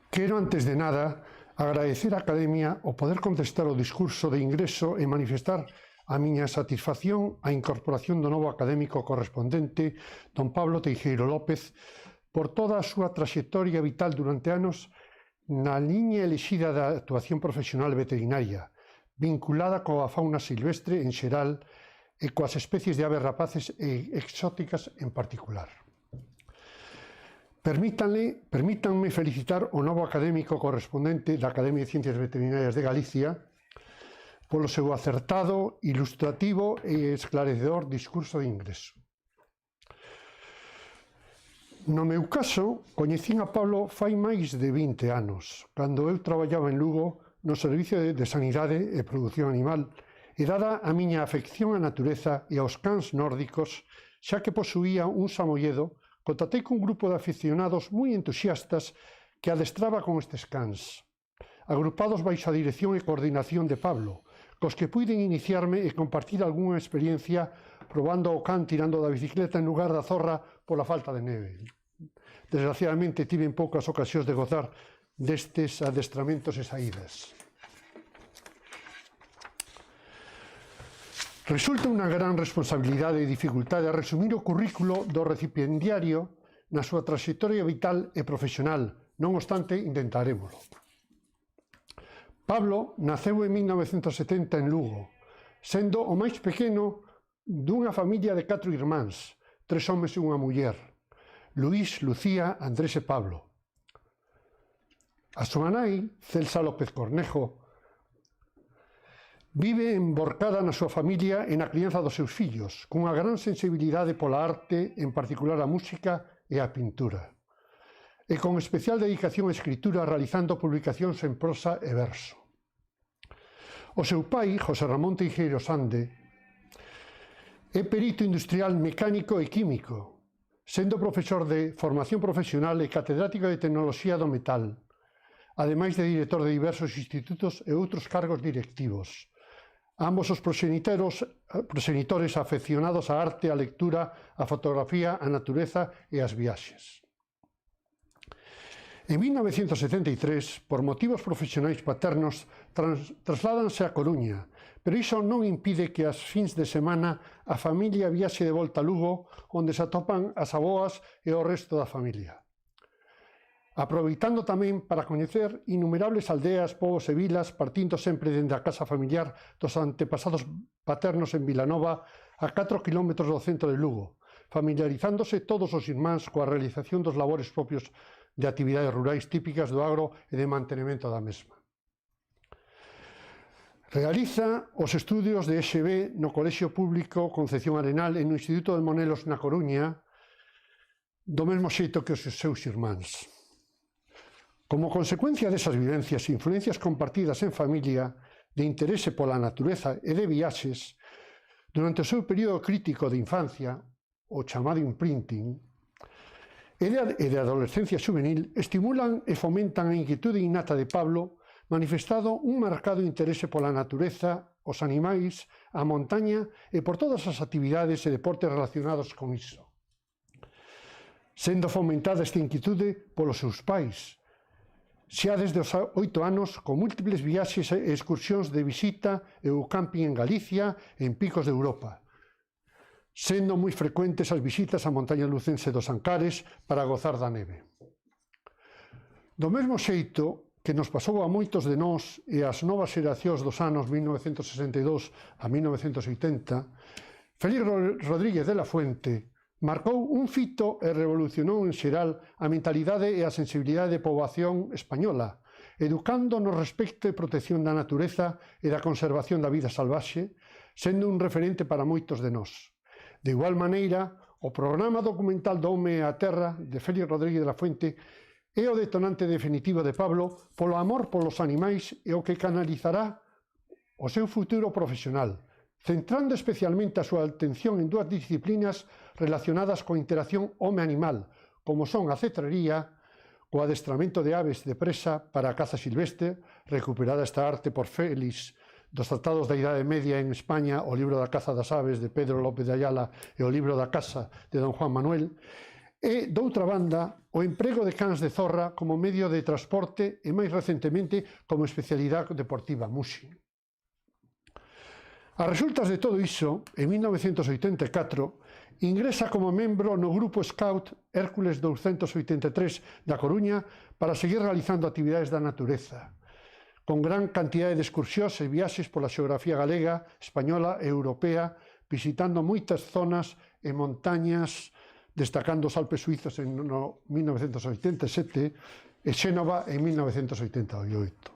Quero, antes de nada, agradecer á Academia o poder contestar o discurso de ingreso e manifestar a miña satisfacción á incorporación do novo académico correspondente, don Pablo Teijeiro López, por toda a súa traxectoria vital durante anos na liña elixida da actuación profesional veterinaria, vinculada coa fauna silvestre en xeral e coas especies de aves rapaces e exóticas en particular. Permítanme felicitar o novo académico correspondente da Academia de Ciencias Veterinarias de Galicia polo seu acertado, ilustrativo e esclarecedor discurso de ingreso. No meu caso, coñecín a Pablo fai máis de 20 anos, cando eu traballaba en Lugo no Servicio de Sanidade e Produción Animal, e dada a miña afección á natureza e aos cans nórdicos, xa que posuía un samolledo, contactei cun grupo de aficionados moi entusiastas que adestraba con estes cans, agrupados baixo a dirección e coordinación de Pablo, cos que puiden iniciarme e compartir algunha experiencia probando o can tirando da bicicleta en lugar da zorra pola falta de neve. Desgraciadamente tive en poucas ocasións de gozar destes adestramentos e saídas. Resulta unha gran responsabilidade e dificultade resumir o currículo do recipiendario na súa trayectoria vital e profesional, non obstante, intentarémolo. Pablo naceu en 1970 en Lugo, sendo o máis pequeno dunha familia de 4 irmáns, 3 homes e unha muller, Luís, Lucía, Andrés e Pablo. A súa nai, Celsa López Cornejo, vive emborcada na súa familia e na crianza dos seus fillos, cunha gran sensibilidade pola arte, en particular a música e a pintura, e con especial dedicación á escritura realizando publicacións en prosa e verso. O seu pai, José Ramón Teijeiro Sande, é perito industrial mecánico e químico, sendo profesor de formación profesional e catedrático de tecnoloxía do metal, ademais de director de diversos institutos e outros cargos directivos. Ambos os proxenitores afeccionados á arte, á lectura, á fotografía, á natureza e ás viaxes. En 1973, por motivos profesionais paternos, trasládanse a Coruña, pero iso non impide que ás fins de semana a familia viaxe de volta a Lugo, onde se atopan as avoas e o resto da familia. Aproveitando tamén para coñecer innumerables aldeas, povos e vilas, partindo sempre dende a casa familiar dos antepasados paternos en Vilanova, a 4 km do centro de Lugo, familiarizándose todos os irmáns coa realización dos labores propios de actividades rurais típicas do agro e de mantenimento da mesma. Realiza os estudios de EXB no Colexio Público Concepción Arenal e no Instituto de Monelos na Coruña, do mesmo xeito que os seus irmáns. Como consecuencia desas vivencias e influencias compartidas en familia, de interese pola natureza e de viaxes, durante o seu período crítico de infancia, o chamado imprinting, e de adolescencia juvenil, estimulan e fomentan a inquietude innata de Pablo manifestado un marcado interese pola natureza, os animais, a montaña e por todas as actividades e deportes relacionados con iso. Sendo fomentada esta inquietude polos seus pais, xa desde os 8 anos, con múltiples viaxes e excursións de visita e o camping en Galicia e en picos de Europa, sendo moi frecuentes as visitas á montaña lucense dos Ancares para gozar da neve. Do mesmo xeito que nos pasou a moitos de nós e ás novas xeracións dos anos 1962 a 1980, Félix Rodríguez de la Fuente marcou un fito e revolucionou en xeral a mentalidade e a sensibilidade da poboación española, educando no respecto e protección da natureza e da conservación da vida salvaxe, sendo un referente para moitos de nós. De igual maneira, o programa documental do Home e a Terra de Félix Rodríguez de la Fuente é o detonante definitivo de Pablo polo amor polos animais e o que canalizará o seu futuro profesional, centrando especialmente a súa atención en dúas disciplinas relacionadas coa interacción home-animal, como son a cetrería, o adestramento de aves de presa para a caza silvestre, recuperada esta arte por Félix dos tratados da Idade Media en España, o libro da caza das aves de Pedro López de Ayala e o libro da caza de don Juan Manuel, e, doutra banda, o emprego de cans de zorra como medio de transporte e, máis recentemente, como especialidade deportiva, muxing. A resultas de todo iso, en 1984, ingresa como membro no Grupo Scout Hércules 283 da Coruña para seguir realizando actividades da natureza, con gran cantidade de excursións e viaxes pola xeografía galega, española e europea, visitando moitas zonas e montañas, destacando os Alpes suizos en 1987 e Xénova en 1988.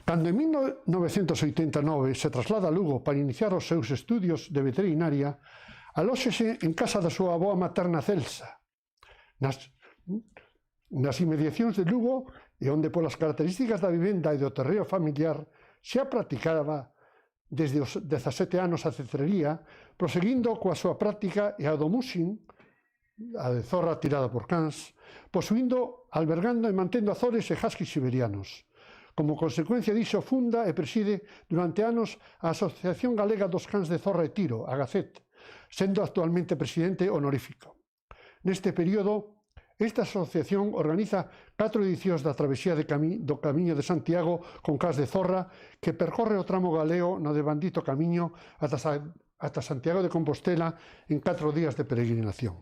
Cando en 1989 se traslada a Lugo para iniciar os seus estudios de veterinaria, alóxese en casa da súa avoa materna Celsa, nas inmediacións de Lugo, e onde polas características da vivenda e do terreo familiar xa practicaba desde os 17 anos a cetrería, proseguindo coa súa práctica e a do muxing, a de zorra tirada por cans, posuindo, albergando e mantendo azores e huskies siberianos. Como consecuencia diso, funda e preside durante anos a Asociación Galega dos Cans de Zorra e Tiro, a Gacet, sendo actualmente presidente honorífico. Neste período, esta asociación organiza 4 edicións da travesía do Camiño de Santiago con cans de zorra que percorre o tramo galego no devandito camiño ata Santiago de Compostela en 4 días de peregrinación.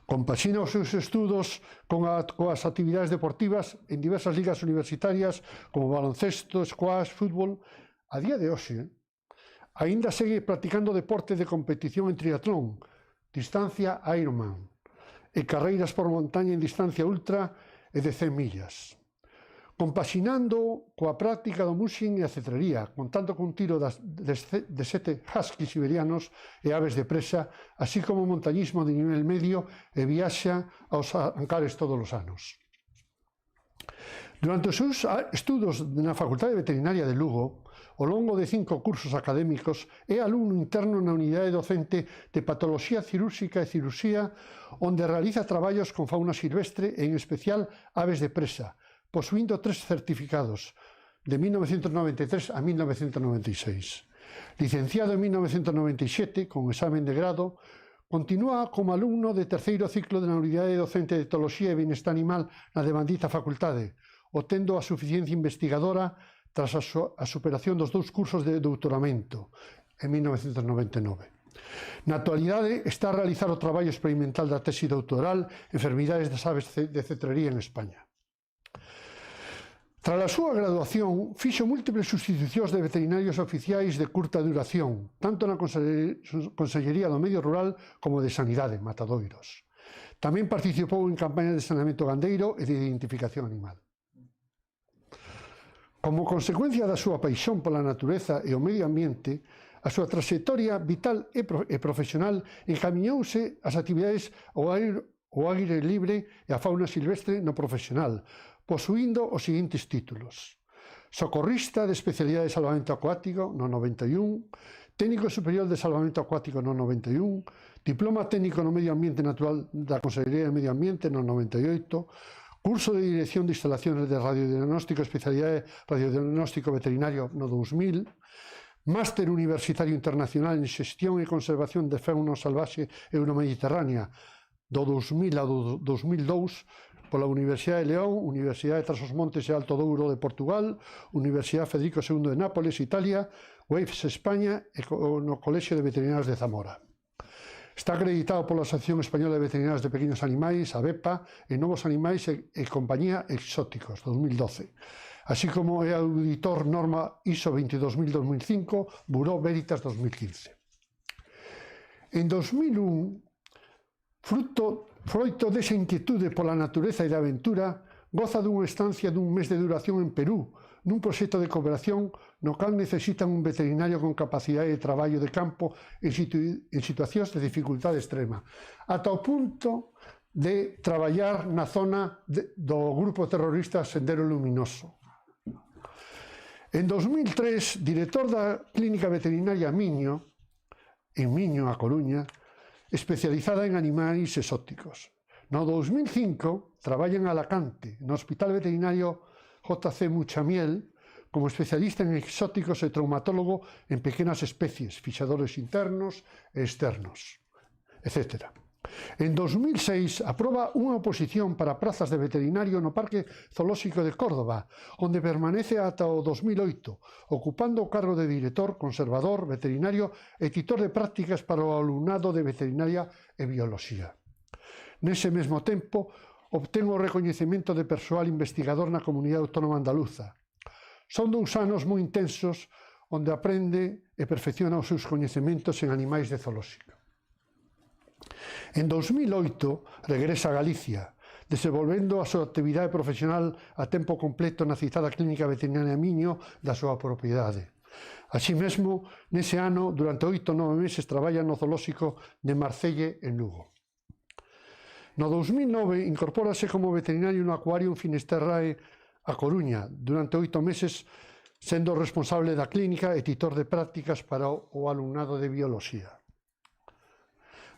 Compaxina os seus estudos coas actividades deportivas en diversas ligas universitarias como baloncesto, squash, fútbol. A día de hoxe, aínda segue practicando deporte de competición en triatlón, distancia Ironman e carreiras por montaña en distancia ultra e de 100 millas. Compaxinando coa práctica do muxing e a cetrería, contando cun tiro de 7 huskies siberianos e aves de presa, así como montañismo de nivel medio e viaxa aos Ancares todos os anos. Durante os seus estudos na Facultade de Veterinaria de Lugo, ao longo de 5 cursos académicos, é alumno interno na unidade docente de Patoloxía Cirúrxica e Cirurxía, onde realiza traballos con fauna silvestre e, en especial, aves de presa, posuindo 3 certificados, de 1993 a 1996. Licenciado en 1997, con examen de grado, continúa como alumno de terceiro ciclo na Unidade Docente de Etoloxía e Bienestar Animal na devandita facultade, obtendo a suficiencia investigadora tras a superación dos 2 cursos de doutoramento en 1999. Na actualidade está a realizar o traballo experimental da tesi doutoral Enfermidades das aves de cetrería en España. Tras a súa graduación, fixo múltiples sustitucións de veterinarios oficiais de curta duración, tanto na Consellería do Medio Rural como de Sanidade, Matadoiros. Tamén participou en campañas de saneamento gandeiro e de identificación animal. Como consecuencia da súa paixón pola natureza e o medio ambiente, a súa traxectoria vital e profesional encamiñouse ás actividades ao aire libre e a fauna silvestre no profesional, posuindo os seguintes títulos: socorrista de especialidade de salvamento acuático no 91, técnico superior de salvamento acuático no 91, diploma técnico no medio ambiente natural da Consellería de Medio Ambiente no 98, Curso de Dirección de Instalaciones de Radiodiagnóstico, especialidade Radiodiagnóstico Veterinario no 2000, Máster Universitario Internacional en Xestión e Conservación de Fauna Salvaxe Euromediterránea do 2000 ao 2002 pola Universidade de León, Universidade de Trás-os-Montes e Alto Douro de Portugal, Universidade Federico II de Nápoles, Italia, UEIFS España e no Colexio de Veterinarios de Zamora. Está acreditado pola Asociación Española de Veterinarios de Pequenos Animais, ABEPA, e Novos Animais e Compañía Exóticos, 2012. Así como é auditor norma ISO 22000-2005, Buró Veritas 2015. En 2001, froito desa inquietude pola natureza e da aventura, goza dunha estancia dun mes de duración en Perú, nun proxecto de cooperación no cal necesitan un veterinario con capacidade de traballo de campo en situacións de dificultade extrema, ata o punto de traballar na zona do grupo terrorista Sendero Luminoso. En 2003, director da Clínica Veterinaria Miño, en Miño, a Coruña, especializada en animais exóticos. No 2005, traballa en Alacante, no Hospital Veterinario JC Muchamiel, como especialista en exóticos e traumatólogo en pequenas especies, fixadores internos e externos, etc. En 2006, aproba unha oposición para prazas de veterinario no Parque Zoolóxico de Córdoba, onde permanece ata o 2008, ocupando o cargo de director, conservador, veterinario e titor de prácticas para o alumnado de veterinaria e bioloxía. Nese mesmo tempo, obtén o recoñecemento de persoal investigador na Comunidade Autónoma Andaluza. Son 2 anos moi intensos onde aprende e perfecciona os seus coñecementos en animais de zoolóxico. En 2008 regresa a Galicia, desenvolvendo a súa actividade profesional a tempo completo na citada Clínica Veterinaria Miño da súa propiedade. Así mesmo, nese ano, durante 8 ou 9 meses, traballa no zoolóxico de Marcelle, en Lugo. No 2009, incorpórase como veterinario no Acuario en Finisterrae, a Coruña, durante 8 meses, sendo responsable da clínica e titor de prácticas para o alumnado de bioloxía.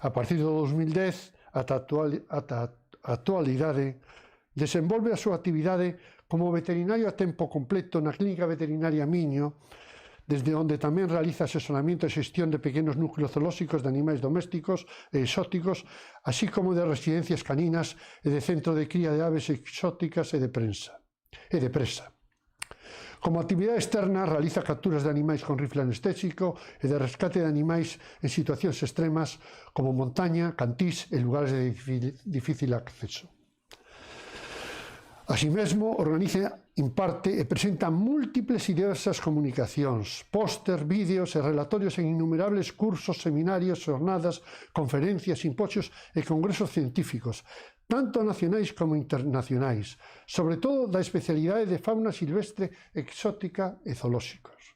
A partir do 2010, ata a actualidade, desenvolve a súa actividade como veterinario a tempo completo na Clínica Veterinaria Miño, desde onde tamén realiza asesoramento e xestión de pequenos núcleos zoolóxicos de animais domésticos e exóticos, así como de residencias caninas e de centro de cría de aves exóticas e de presa. Como actividade externa, realiza capturas de animais con rifle anestésico e de rescate de animais en situacións extremas como montaña, cantís e lugares de difícil acceso. Así mesmo, organiza, imparte e presenta múltiples e diversas comunicacións, póster, vídeos e relatorios en innumerables cursos, seminarios, xornadas, conferencias, simposios e congresos científicos, tanto nacionais como internacionais, sobre todo da especialidade de fauna silvestre, exótica e zoolóxicos.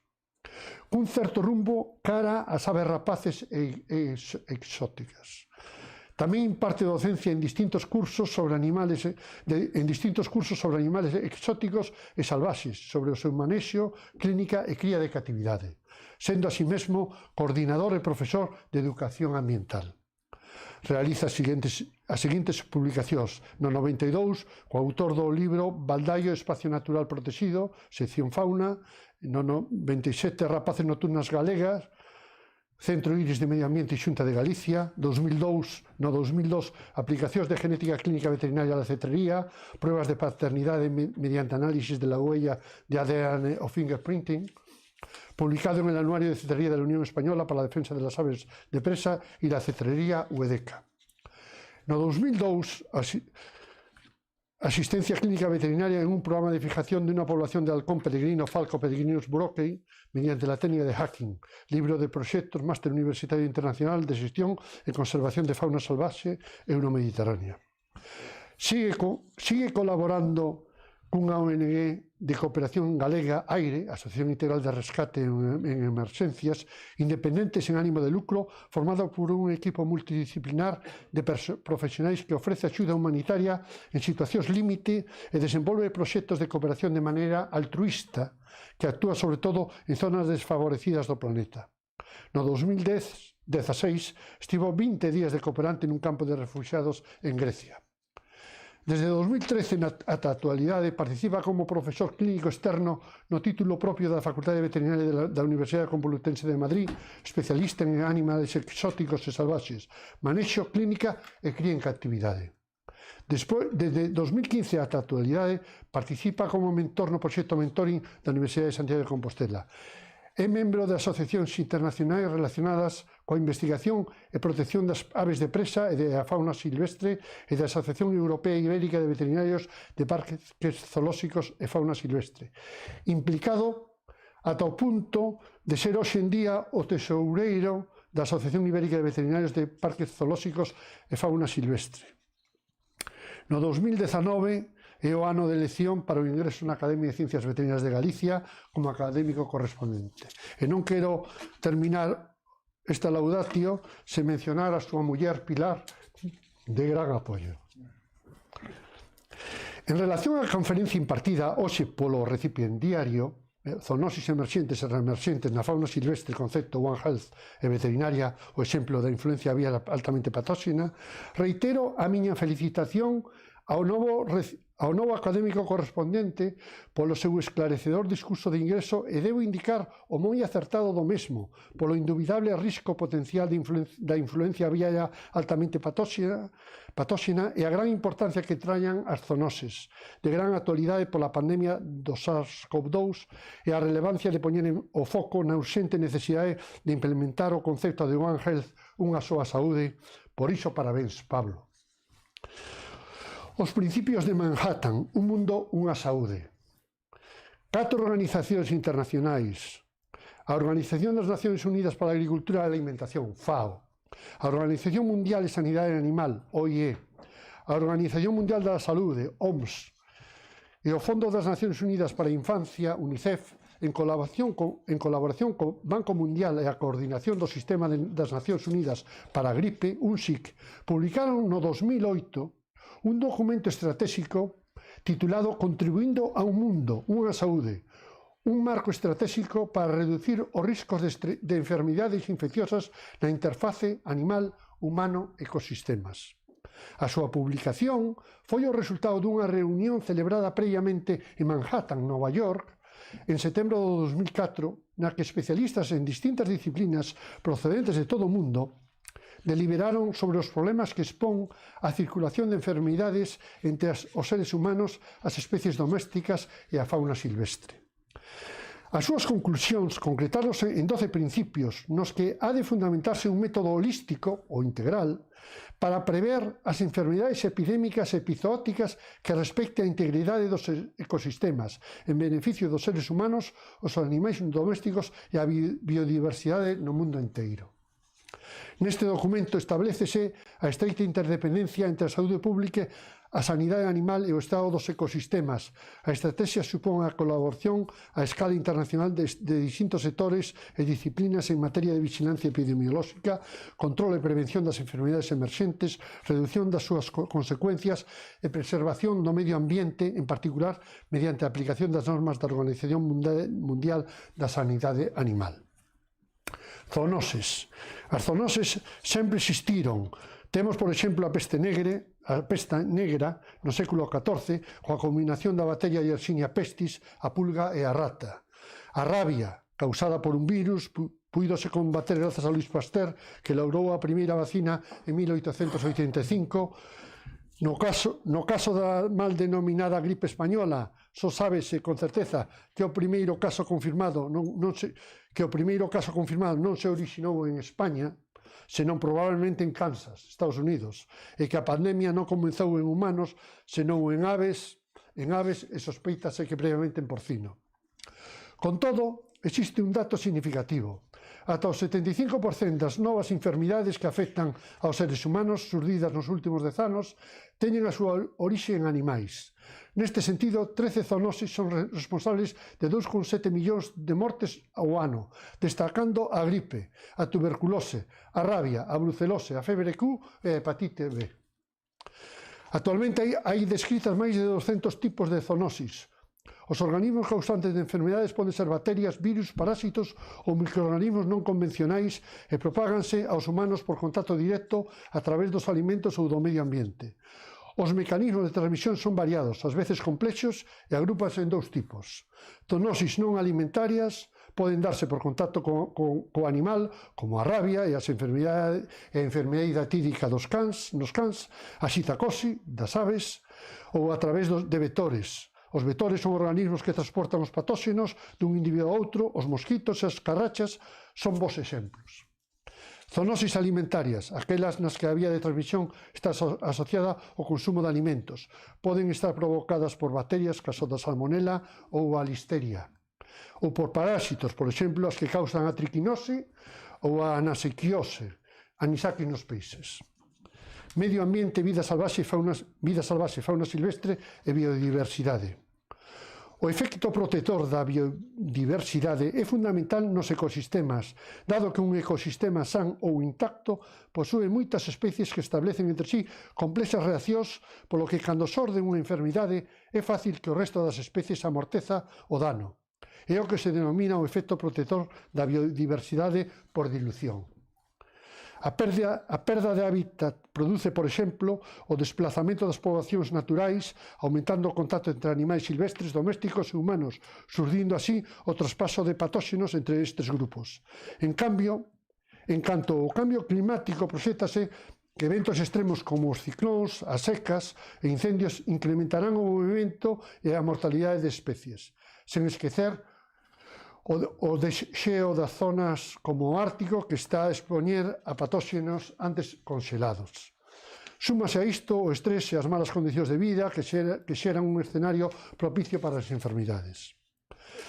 Un certo rumbo cara ás aves rapaces e exóticas. Tamén imparte docencia en distintos cursos sobre animales exóticos e salvaxes, sobre o seu manexo, clínica e cría de catividade, sendo así mesmo coordinador e profesor de educación ambiental. Realiza as seguintes publicacións: no 92, coautor do libro Baldaio, Espacio Natural Protegido, sección Fauna; no 97, Rapaces Nocturnas Galegas, Centro Iris de Medio Ambiente e Xunta de Galicia; no 2002, aplicacións de genética clínica veterinaria a la cetrería, pruebas de paternidade mediante análisis de la huella de ADN o fingerprinting, publicado en el Anuario de Cetrería de la Unión Española para la Defensa de las Aves de Presa y la Cetrería UEDECA. No 2002, asistencia clínica veterinaria en un programa de fijación de una población de halcón peregrino Falco peregrinus brocchi mediante la técnica de hacking, libro de proxectos, máster universitario internacional de xestión e conservación de fauna salvaxe euromediterránea. Sigue colaborando cunha ONG de cooperación galega, AIRE, Asociación Integral de Rescate en Emerxencias, independentes en ánimo de lucro, formado por un equipo multidisciplinar de profesionais que ofrece axuda humanitaria en situacións límite e desenvolve proxectos de cooperación de maneira altruísta, que actúa sobre todo en zonas desfavorecidas do planeta. No 2016 estivo 20 días de cooperante nun campo de refuxiados en Grecia. Desde 2013 ata a actualidade participa como profesor clínico externo no título propio da Facultade de Veterinaria da Universidade Complutense de Madrid, especialista en animales exóticos e salvaxes, manexo, clínica e cría en captividade. Desde 2015 ata a actualidade participa como mentor no proxecto Mentoring da Universidade de Santiago de Compostela. É membro de asociacións internacionais relacionadas coa investigación e protección das aves de presa e da fauna silvestre e da Asociación Europea e Ibérica de Veterinarios de Parques Zoolóxicos e Fauna Silvestre. Implicado ata o punto de ser hoxe en día o tesoureiro da Asociación Ibérica de Veterinarios de Parques Zoolóxicos e Fauna Silvestre. No 2019 é o ano de elección para o ingreso na Academia de Ciencias Veterinarias de Galicia como académico correspondente. E non quero terminar esta laudatio sen mencionar a súa muller Pilar, de gran apoio. En relación á conferencia impartida hoxe polo recipiendiario Zoonosis emerxentes e reemerxentes na fauna silvestre, concepto One Health e veterinaria, o exemplo da influencia aviar altamente patóxena, reitero a miña felicitación ao novo académico correspondente polo seu esclarecedor discurso de ingreso e debo indicar o moi acertado do mesmo, polo indubidable risco potencial da influencia aviaria altamente patóxena e a gran importancia que trañan as zoonoses, de gran actualidade pola pandemia do SARS-CoV-2 e a relevancia de poñer o foco na urxente necesidade de implementar o concepto de One Health, unha soa saúde. Por iso, parabéns, Pablo. Os principios de Manhattan, un mundo, unha saúde. 4 organizacións internacionais. A Organización das Nacións Unidas para a Agricultura e a Alimentación, FAO. A Organización Mundial de Sanidade Animal, OIE. A Organización Mundial da Saúde, OMS. E o Fondo das Nacións Unidas para a Infancia, UNICEF, en colaboración co Banco Mundial e a Coordinación do Sistema das Nacións Unidas para a Gripe, UNSIC, publicaron no 2008 un documento estratégico titulado Contribuindo a un mundo, unha saúde, un marco estratégico para reducir os riscos de enfermidades infecciosas na interface animal-humano-ecosistemas. A súa publicación foi o resultado dunha reunión celebrada previamente en Manhattan, Nova York, en setembro do 2004, na que especialistas en distintas disciplinas procedentes de todo o mundo deliberaron sobre os problemas que expón a circulación de enfermidades entre os seres humanos, as especies domésticas e a fauna silvestre. As súas conclusións concretáronse en 12 principios nos que ha de fundamentarse un método holístico ou integral para prever as enfermidades epidémicas e epizooticas que respecte a integridade dos ecosistemas en beneficio dos seres humanos, os animais domésticos e a biodiversidade no mundo inteiro. Neste documento establécese a estreita interdependencia entre a saúde pública, a sanidade animal e o estado dos ecosistemas. A estrategia supón a colaboración a escala internacional de distintos sectores e disciplinas en materia de vigilancia epidemiolóxica, control e prevención das enfermedades emerxentes, reducción das súas consecuencias e preservación do medio ambiente, en particular mediante a aplicación das normas da Organización Mundial da Sanidade Animal. Zoonoses. As zoonoses sempre existiron. Temos, por exemplo, a peste negra no século XIV, coa combinación da bacteria Yersinia pestis, a pulga e a rata. A rabia, causada por un virus, puídose combater grazas a Louis Pasteur, que logrou a primeira vacina en 1885. No caso da mal denominada gripe española, só sábese con certeza que o primeiro caso confirmado non se orixinou en España, senón probablemente en Kansas, Estados Unidos, e que a pandemia non comezou en humanos, senón en aves e sospeitase que previamente en porcino. Con todo, existe un dato significativo. Ata o 75% das novas enfermidades que afectan aos seres humanos surdidas nos últimos 10 anos teñen a súa orixe en animais. Neste sentido, 13 zoonoses son responsables de 2,7 millóns de mortes ao ano, destacando a gripe, a tuberculose, a rabia, a brucelose, a febre Q e a hepatite B. Actualmente hai descritas máis de 200 tipos de zoonosis. Os organismos causantes de enfermedades poden ser bacterias, virus, parásitos ou microorganismos non convencionais e propáganse aos humanos por contacto directo a través dos alimentos ou do medio ambiente. Os mecanismos de transmisión son variados, ás veces complexos e agrúpanse en dous tipos. Zoonosis non alimentarias poden darse por contacto co animal, como a rabia e a enfermidade datídica nos cans, a xitacose das aves, ou a través de vectores. Os vectores son organismos que transportan os patóxenos dun individuo a outro, os mosquitos e as carrachas son bons exemplos. Zoonosis alimentarias, aquelas nas que a vía de transmisión está asociada ao consumo de alimentos. Poden estar provocadas por bacterias, caso da salmonela ou a listeria, ou por parásitos, por exemplo, as que causan a triquinose ou a anasaquiose, anisakis nos peixes. Medio ambiente, vida salvaxe, fauna silvestre e biodiversidade. O efecto protector da biodiversidade é fundamental nos ecosistemas, dado que un ecosistema san ou intacto posúe moitas especies que establecen entre sí complexas reaccións, polo que cando xorde unha enfermidade é fácil que o resto das especies amorteza o dano. É o que se denomina o efecto protector da biodiversidade por dilución. A perda de hábitat produce, por exemplo, o desplazamento das poboacións naturais, aumentando o contacto entre animais silvestres, domésticos e humanos, surdindo así o traspaso de patóxenos entre estes grupos. En canto ao cambio climático, proxétase que eventos extremos como os ciclóns, as secas e incendios incrementarán o movimento e a mortalidade de especies, sen esquecer o desxeo das zonas como o Ártico, que está a expoñer a patóxenos antes conxelados. Súmase a isto o estrés e as malas condicións de vida que xeran un escenario propicio para as enfermidades.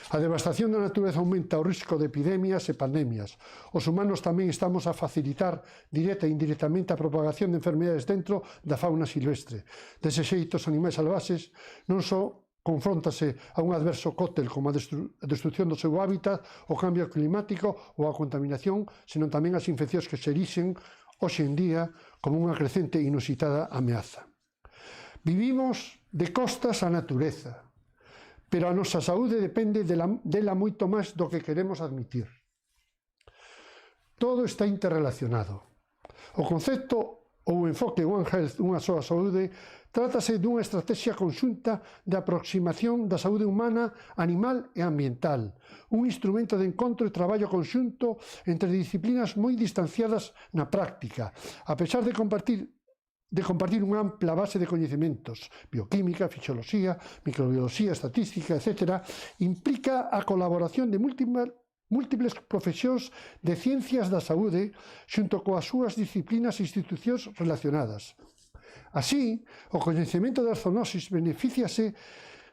A devastación da natureza aumenta o risco de epidemias e pandemias. Os humanos tamén estamos a facilitar directa e indirectamente a propagación de enfermidades dentro da fauna silvestre. Dese xeito, os animais salvaxes non só confróntase a un adverso cóctel como a destrucción do seu hábitat, o cambio climático ou a contaminación, senón tamén as infeccións que se erixen hoxe en día como unha crecente e inusitada ameaza. Vivimos de costas á natureza, pero a nosa saúde depende dela moito máis do que queremos admitir. Todo está interrelacionado. O concepto ou enfoque One Health, unha soa saúde, trátase dunha estrategia conxunta de aproximación da saúde humana, animal e ambiental, un instrumento de encontro e traballo conxunto entre disciplinas moi distanciadas na práctica, a pesar de compartir unha ampla base de coñecementos, bioquímica, fisioloxía, microbioloxía, estatística, etc., implica a colaboración de múltiples profesións de ciencias da saúde xunto coas súas disciplinas e institucións relacionadas. Así, o coñecemento das zoonosis beneficiase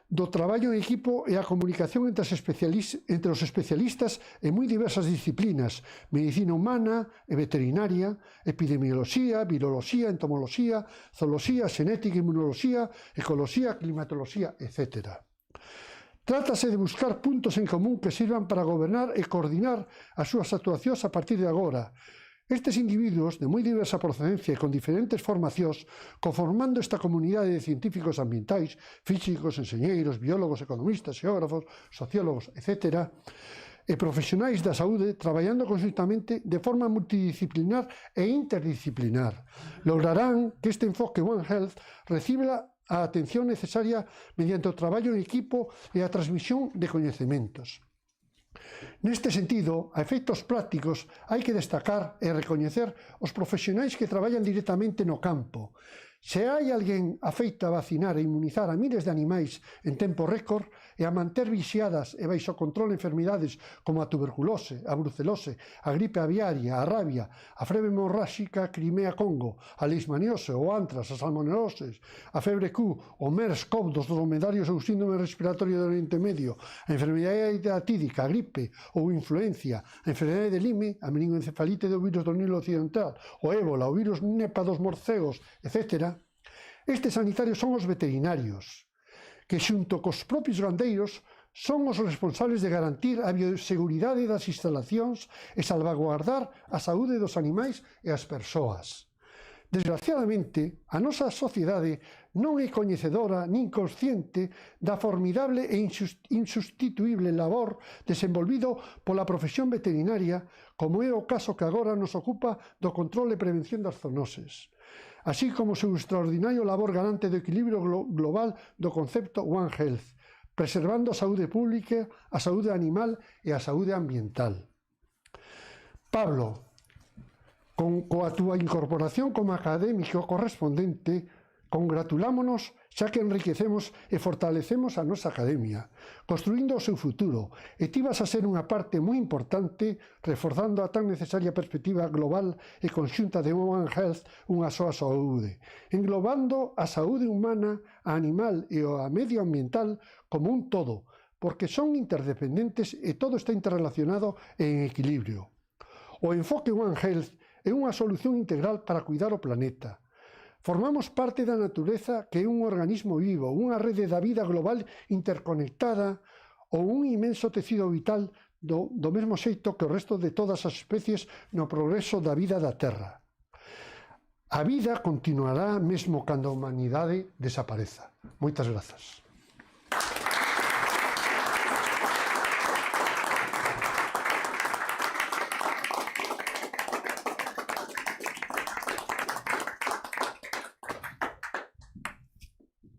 do traballo en equipo e a comunicación entre os especialistas en moi diversas disciplinas: medicina humana e veterinaria, epidemioloxía, viroloxía, entomoloxía, zooloxía, xenética, inmunoloxía, ecoloxía, climatoloxía, etc. Trátase de buscar puntos en común que sirvan para gobernar e coordinar as súas actuacións a partir de agora. Estes individuos, de moi diversa procedencia e con diferentes formacións, conformando esta comunidade de científicos ambientais, físicos, enxeñeiros, biólogos, economistas, xeógrafos, sociólogos, etc., e profesionais da saúde, traballando conxuntamente de forma multidisciplinar e interdisciplinar, lograrán que este enfoque One Health reciba a atención necesaria mediante o traballo en equipo e a transmisión de coñecementos. Neste sentido, a efectos prácticos, hai que destacar e recoñecer os profesionais que traballan directamente no campo. Se hai alguén afeito a vacinar e inmunizar a miles de animais en tempo récord e a manter vixiadas e baixo control enfermidades como a tuberculose, a brucelose, a gripe aviaria, a rabia, a febre hemorráxica Crimea-Congo, a leishmaniose, o antras, a salmoneloses, a febre Q, o MERS-CoV dos dromedarios ou síndrome respiratorio do Oriente Medio, a enfermidade datídica, a gripe ou influencia, a enfermidade de Lyme, a meningoencefalite do virus do Nilo Occidental, o ébola, o virus Nepa dos morcegos, etc. Estes sanitarios son os veterinarios, que xunto cos propios gandeiros son os responsables de garantir a bioseguridade das instalacións e salvaguardar a saúde dos animais e as persoas. Desgraciadamente, a nosa sociedade non é coñecedora nin consciente da formidable e insustituible labor desenvolvido pola profesión veterinaria, como é o caso que agora nos ocupa do control e prevención das zoonoses. así como o seu extraordinario labor garante do equilibrio global do concepto One Health, preservando a saúde pública, a saúde animal e a saúde ambiental. Pablo, coa túa incorporación como académico correspondente, congratulámonos xa que enriquecemos e fortalecemos a nosa academia, construindo o seu futuro, e ti vas a ser unha parte moi importante reforzando a tan necesaria perspectiva global e conxunta de One Health, unha soa saúde, englobando a saúde humana, a animal e a medioambiental como un todo, porque son interdependentes e todo está interrelacionado e en equilibrio. O enfoque One Health é unha solución integral para cuidar o planeta. Formamos parte da natureza que é un organismo vivo, unha rede da vida global interconectada ou un inmenso tecido vital do mesmo xeito que o resto de todas as especies no progreso da vida da Terra. A vida continuará mesmo cando a humanidade desapareza. Moitas grazas.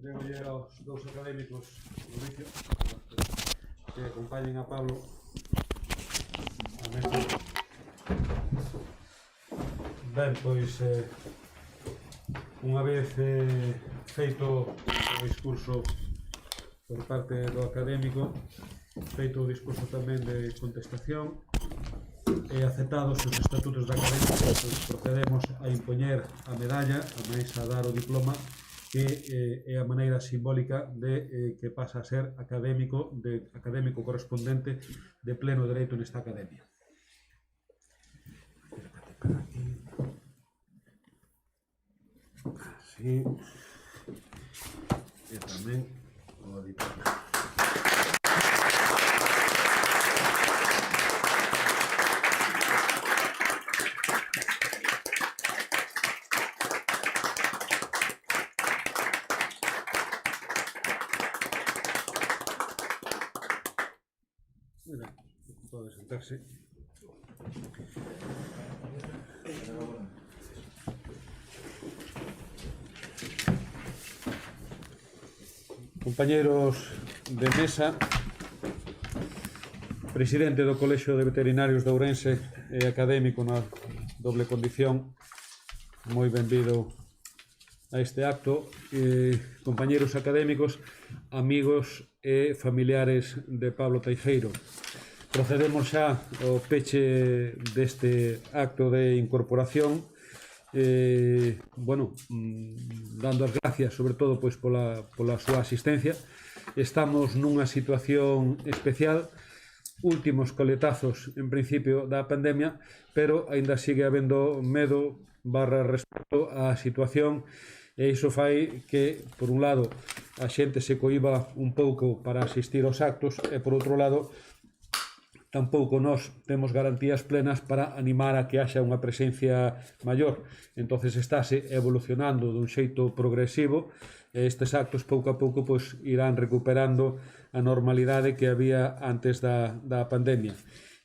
Prego aos dous académicos do vicio que acompañen a Pablo a mesa. Ben, pois unha vez feito o discurso por parte do académico, feito o discurso tamén de contestación e aceptados os estatutos da académica, pois procedemos a impoñer a medalla, a máis a dar o diploma, que é a maneira simbólica de que pasa a ser académico correspondente de pleno dereito nesta academia. Así. E tamén o diploma. Mira, pode sentarse. Compañeros de mesa, presidente do Colexio de Veterinarios de Ourense e académico na doble condición, moi benvido a este acto, compañeros académicos, amigos e familiares de Pablo Teijeiro. Procedemos xa ao peche deste acto de incorporación, dando as gracias sobre todo pois pola súa asistencia. Estamos nunha situación especial, últimos coletazos en principio da pandemia, pero aínda sigue habendo medo respecto á situación, e iso fai que, por un lado, a xente se coíba un pouco para asistir aos actos e, por outro lado, tampouco nós temos garantías plenas para animar a que haxa unha presencia maior. Entonces estáse evolucionando dun xeito progresivo e estes actos pouco a pouco pois irán recuperando a normalidade que había antes da pandemia.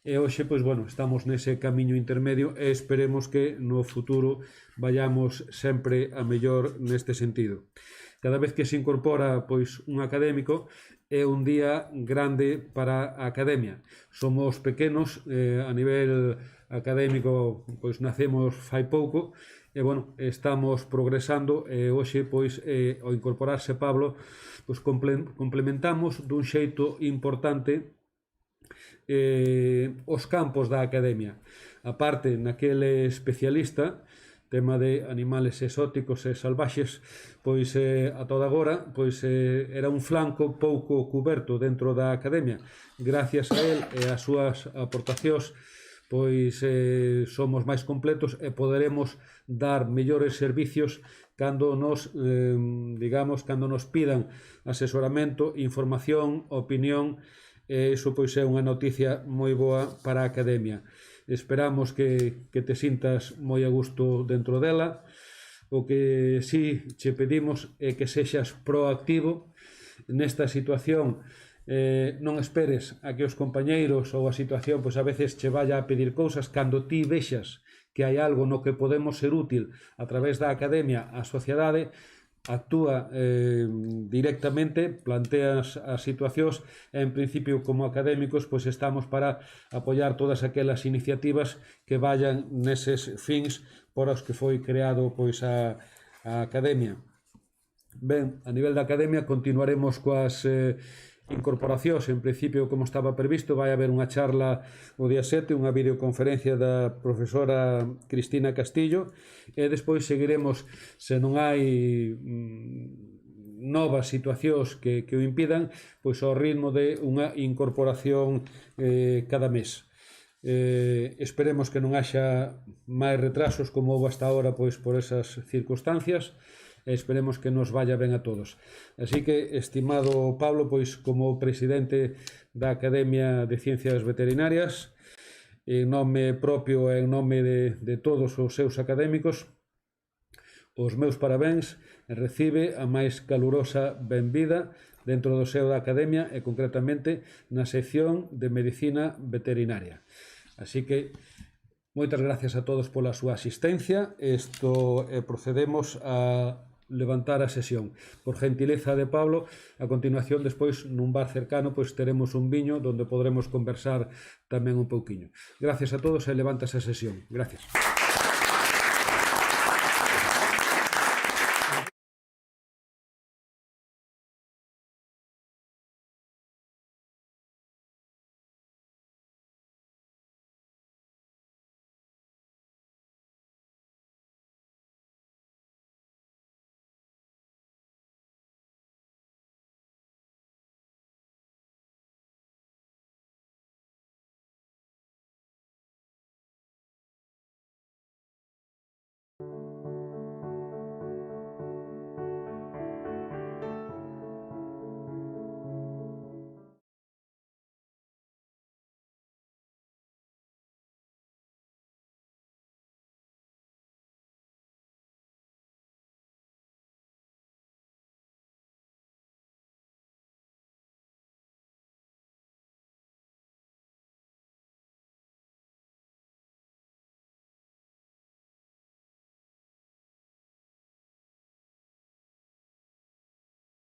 E hoxe, pois, estamos nese camiño intermedio e esperemos que no futuro vayamos sempre a mellor neste sentido. Cada vez que se incorpora pois un académico é un día grande para a academia. Somos pequenos, a nivel académico pois nacemos fai pouco e estamos progresando e hoxe pois ao incorporarse Pablo pois complementamos dun xeito importante os campos da academia. A parte naquele especialista tema de animales exóticos e salvaxes, pois a toda agora pois era un flanco pouco cuberto dentro da academia. Gracias a él e as súas aportacións pois somos máis completos e poderemos dar mellores servicios cando nos cando nos pidan asesoramento, información, opinión, e iso pois é unha noticia moi boa para a academia. Esperamos que te sintas moi a gusto dentro dela. O que si che pedimos é que sexas proactivo nesta situación non esperes a que os compañeiros ou a situación pois a veces che vaya a pedir cousas. Cando ti vexas que hai algo no que podemos ser útil a través da academia á sociedade, actúa directamente, planteas as situacións e en principio como académicos pois estamos para apoiar todas aquelas iniciativas que vayan neses fins por os que foi creado pois a academia. Ben, a nivel da academia continuaremos coas incorporacións. En principio, como estaba previsto, vai haber unha charla o día 7, unha videoconferencia da profesora Cristina Castillo, e despois seguiremos, se non hai novas situacións que o impidan, pois ao ritmo de unha incorporación cada mes. Esperemos que non haxa máis retrasos como houve hasta ahora pois por esas circunstancias, e esperemos que nos vaya ben a todos. Así que, estimado Pablo, pois como presidente da Academia de Ciencias Veterinarias, en nome propio e en nome de todos os seus académicos, os meus parabéns, e recibe a máis calurosa benvida dentro do seo da Academia e concretamente na sección de Medicina Veterinaria. Así que moitas gracias a todos pola súa asistencia. Procedemos a levantar a sesión. Por gentileza de Pablo, a continuación, despois, nun bar cercano, pois teremos un viño onde podremos conversar tamén un pouquiño. Gracias a todos e levántase a sesión. Gracias.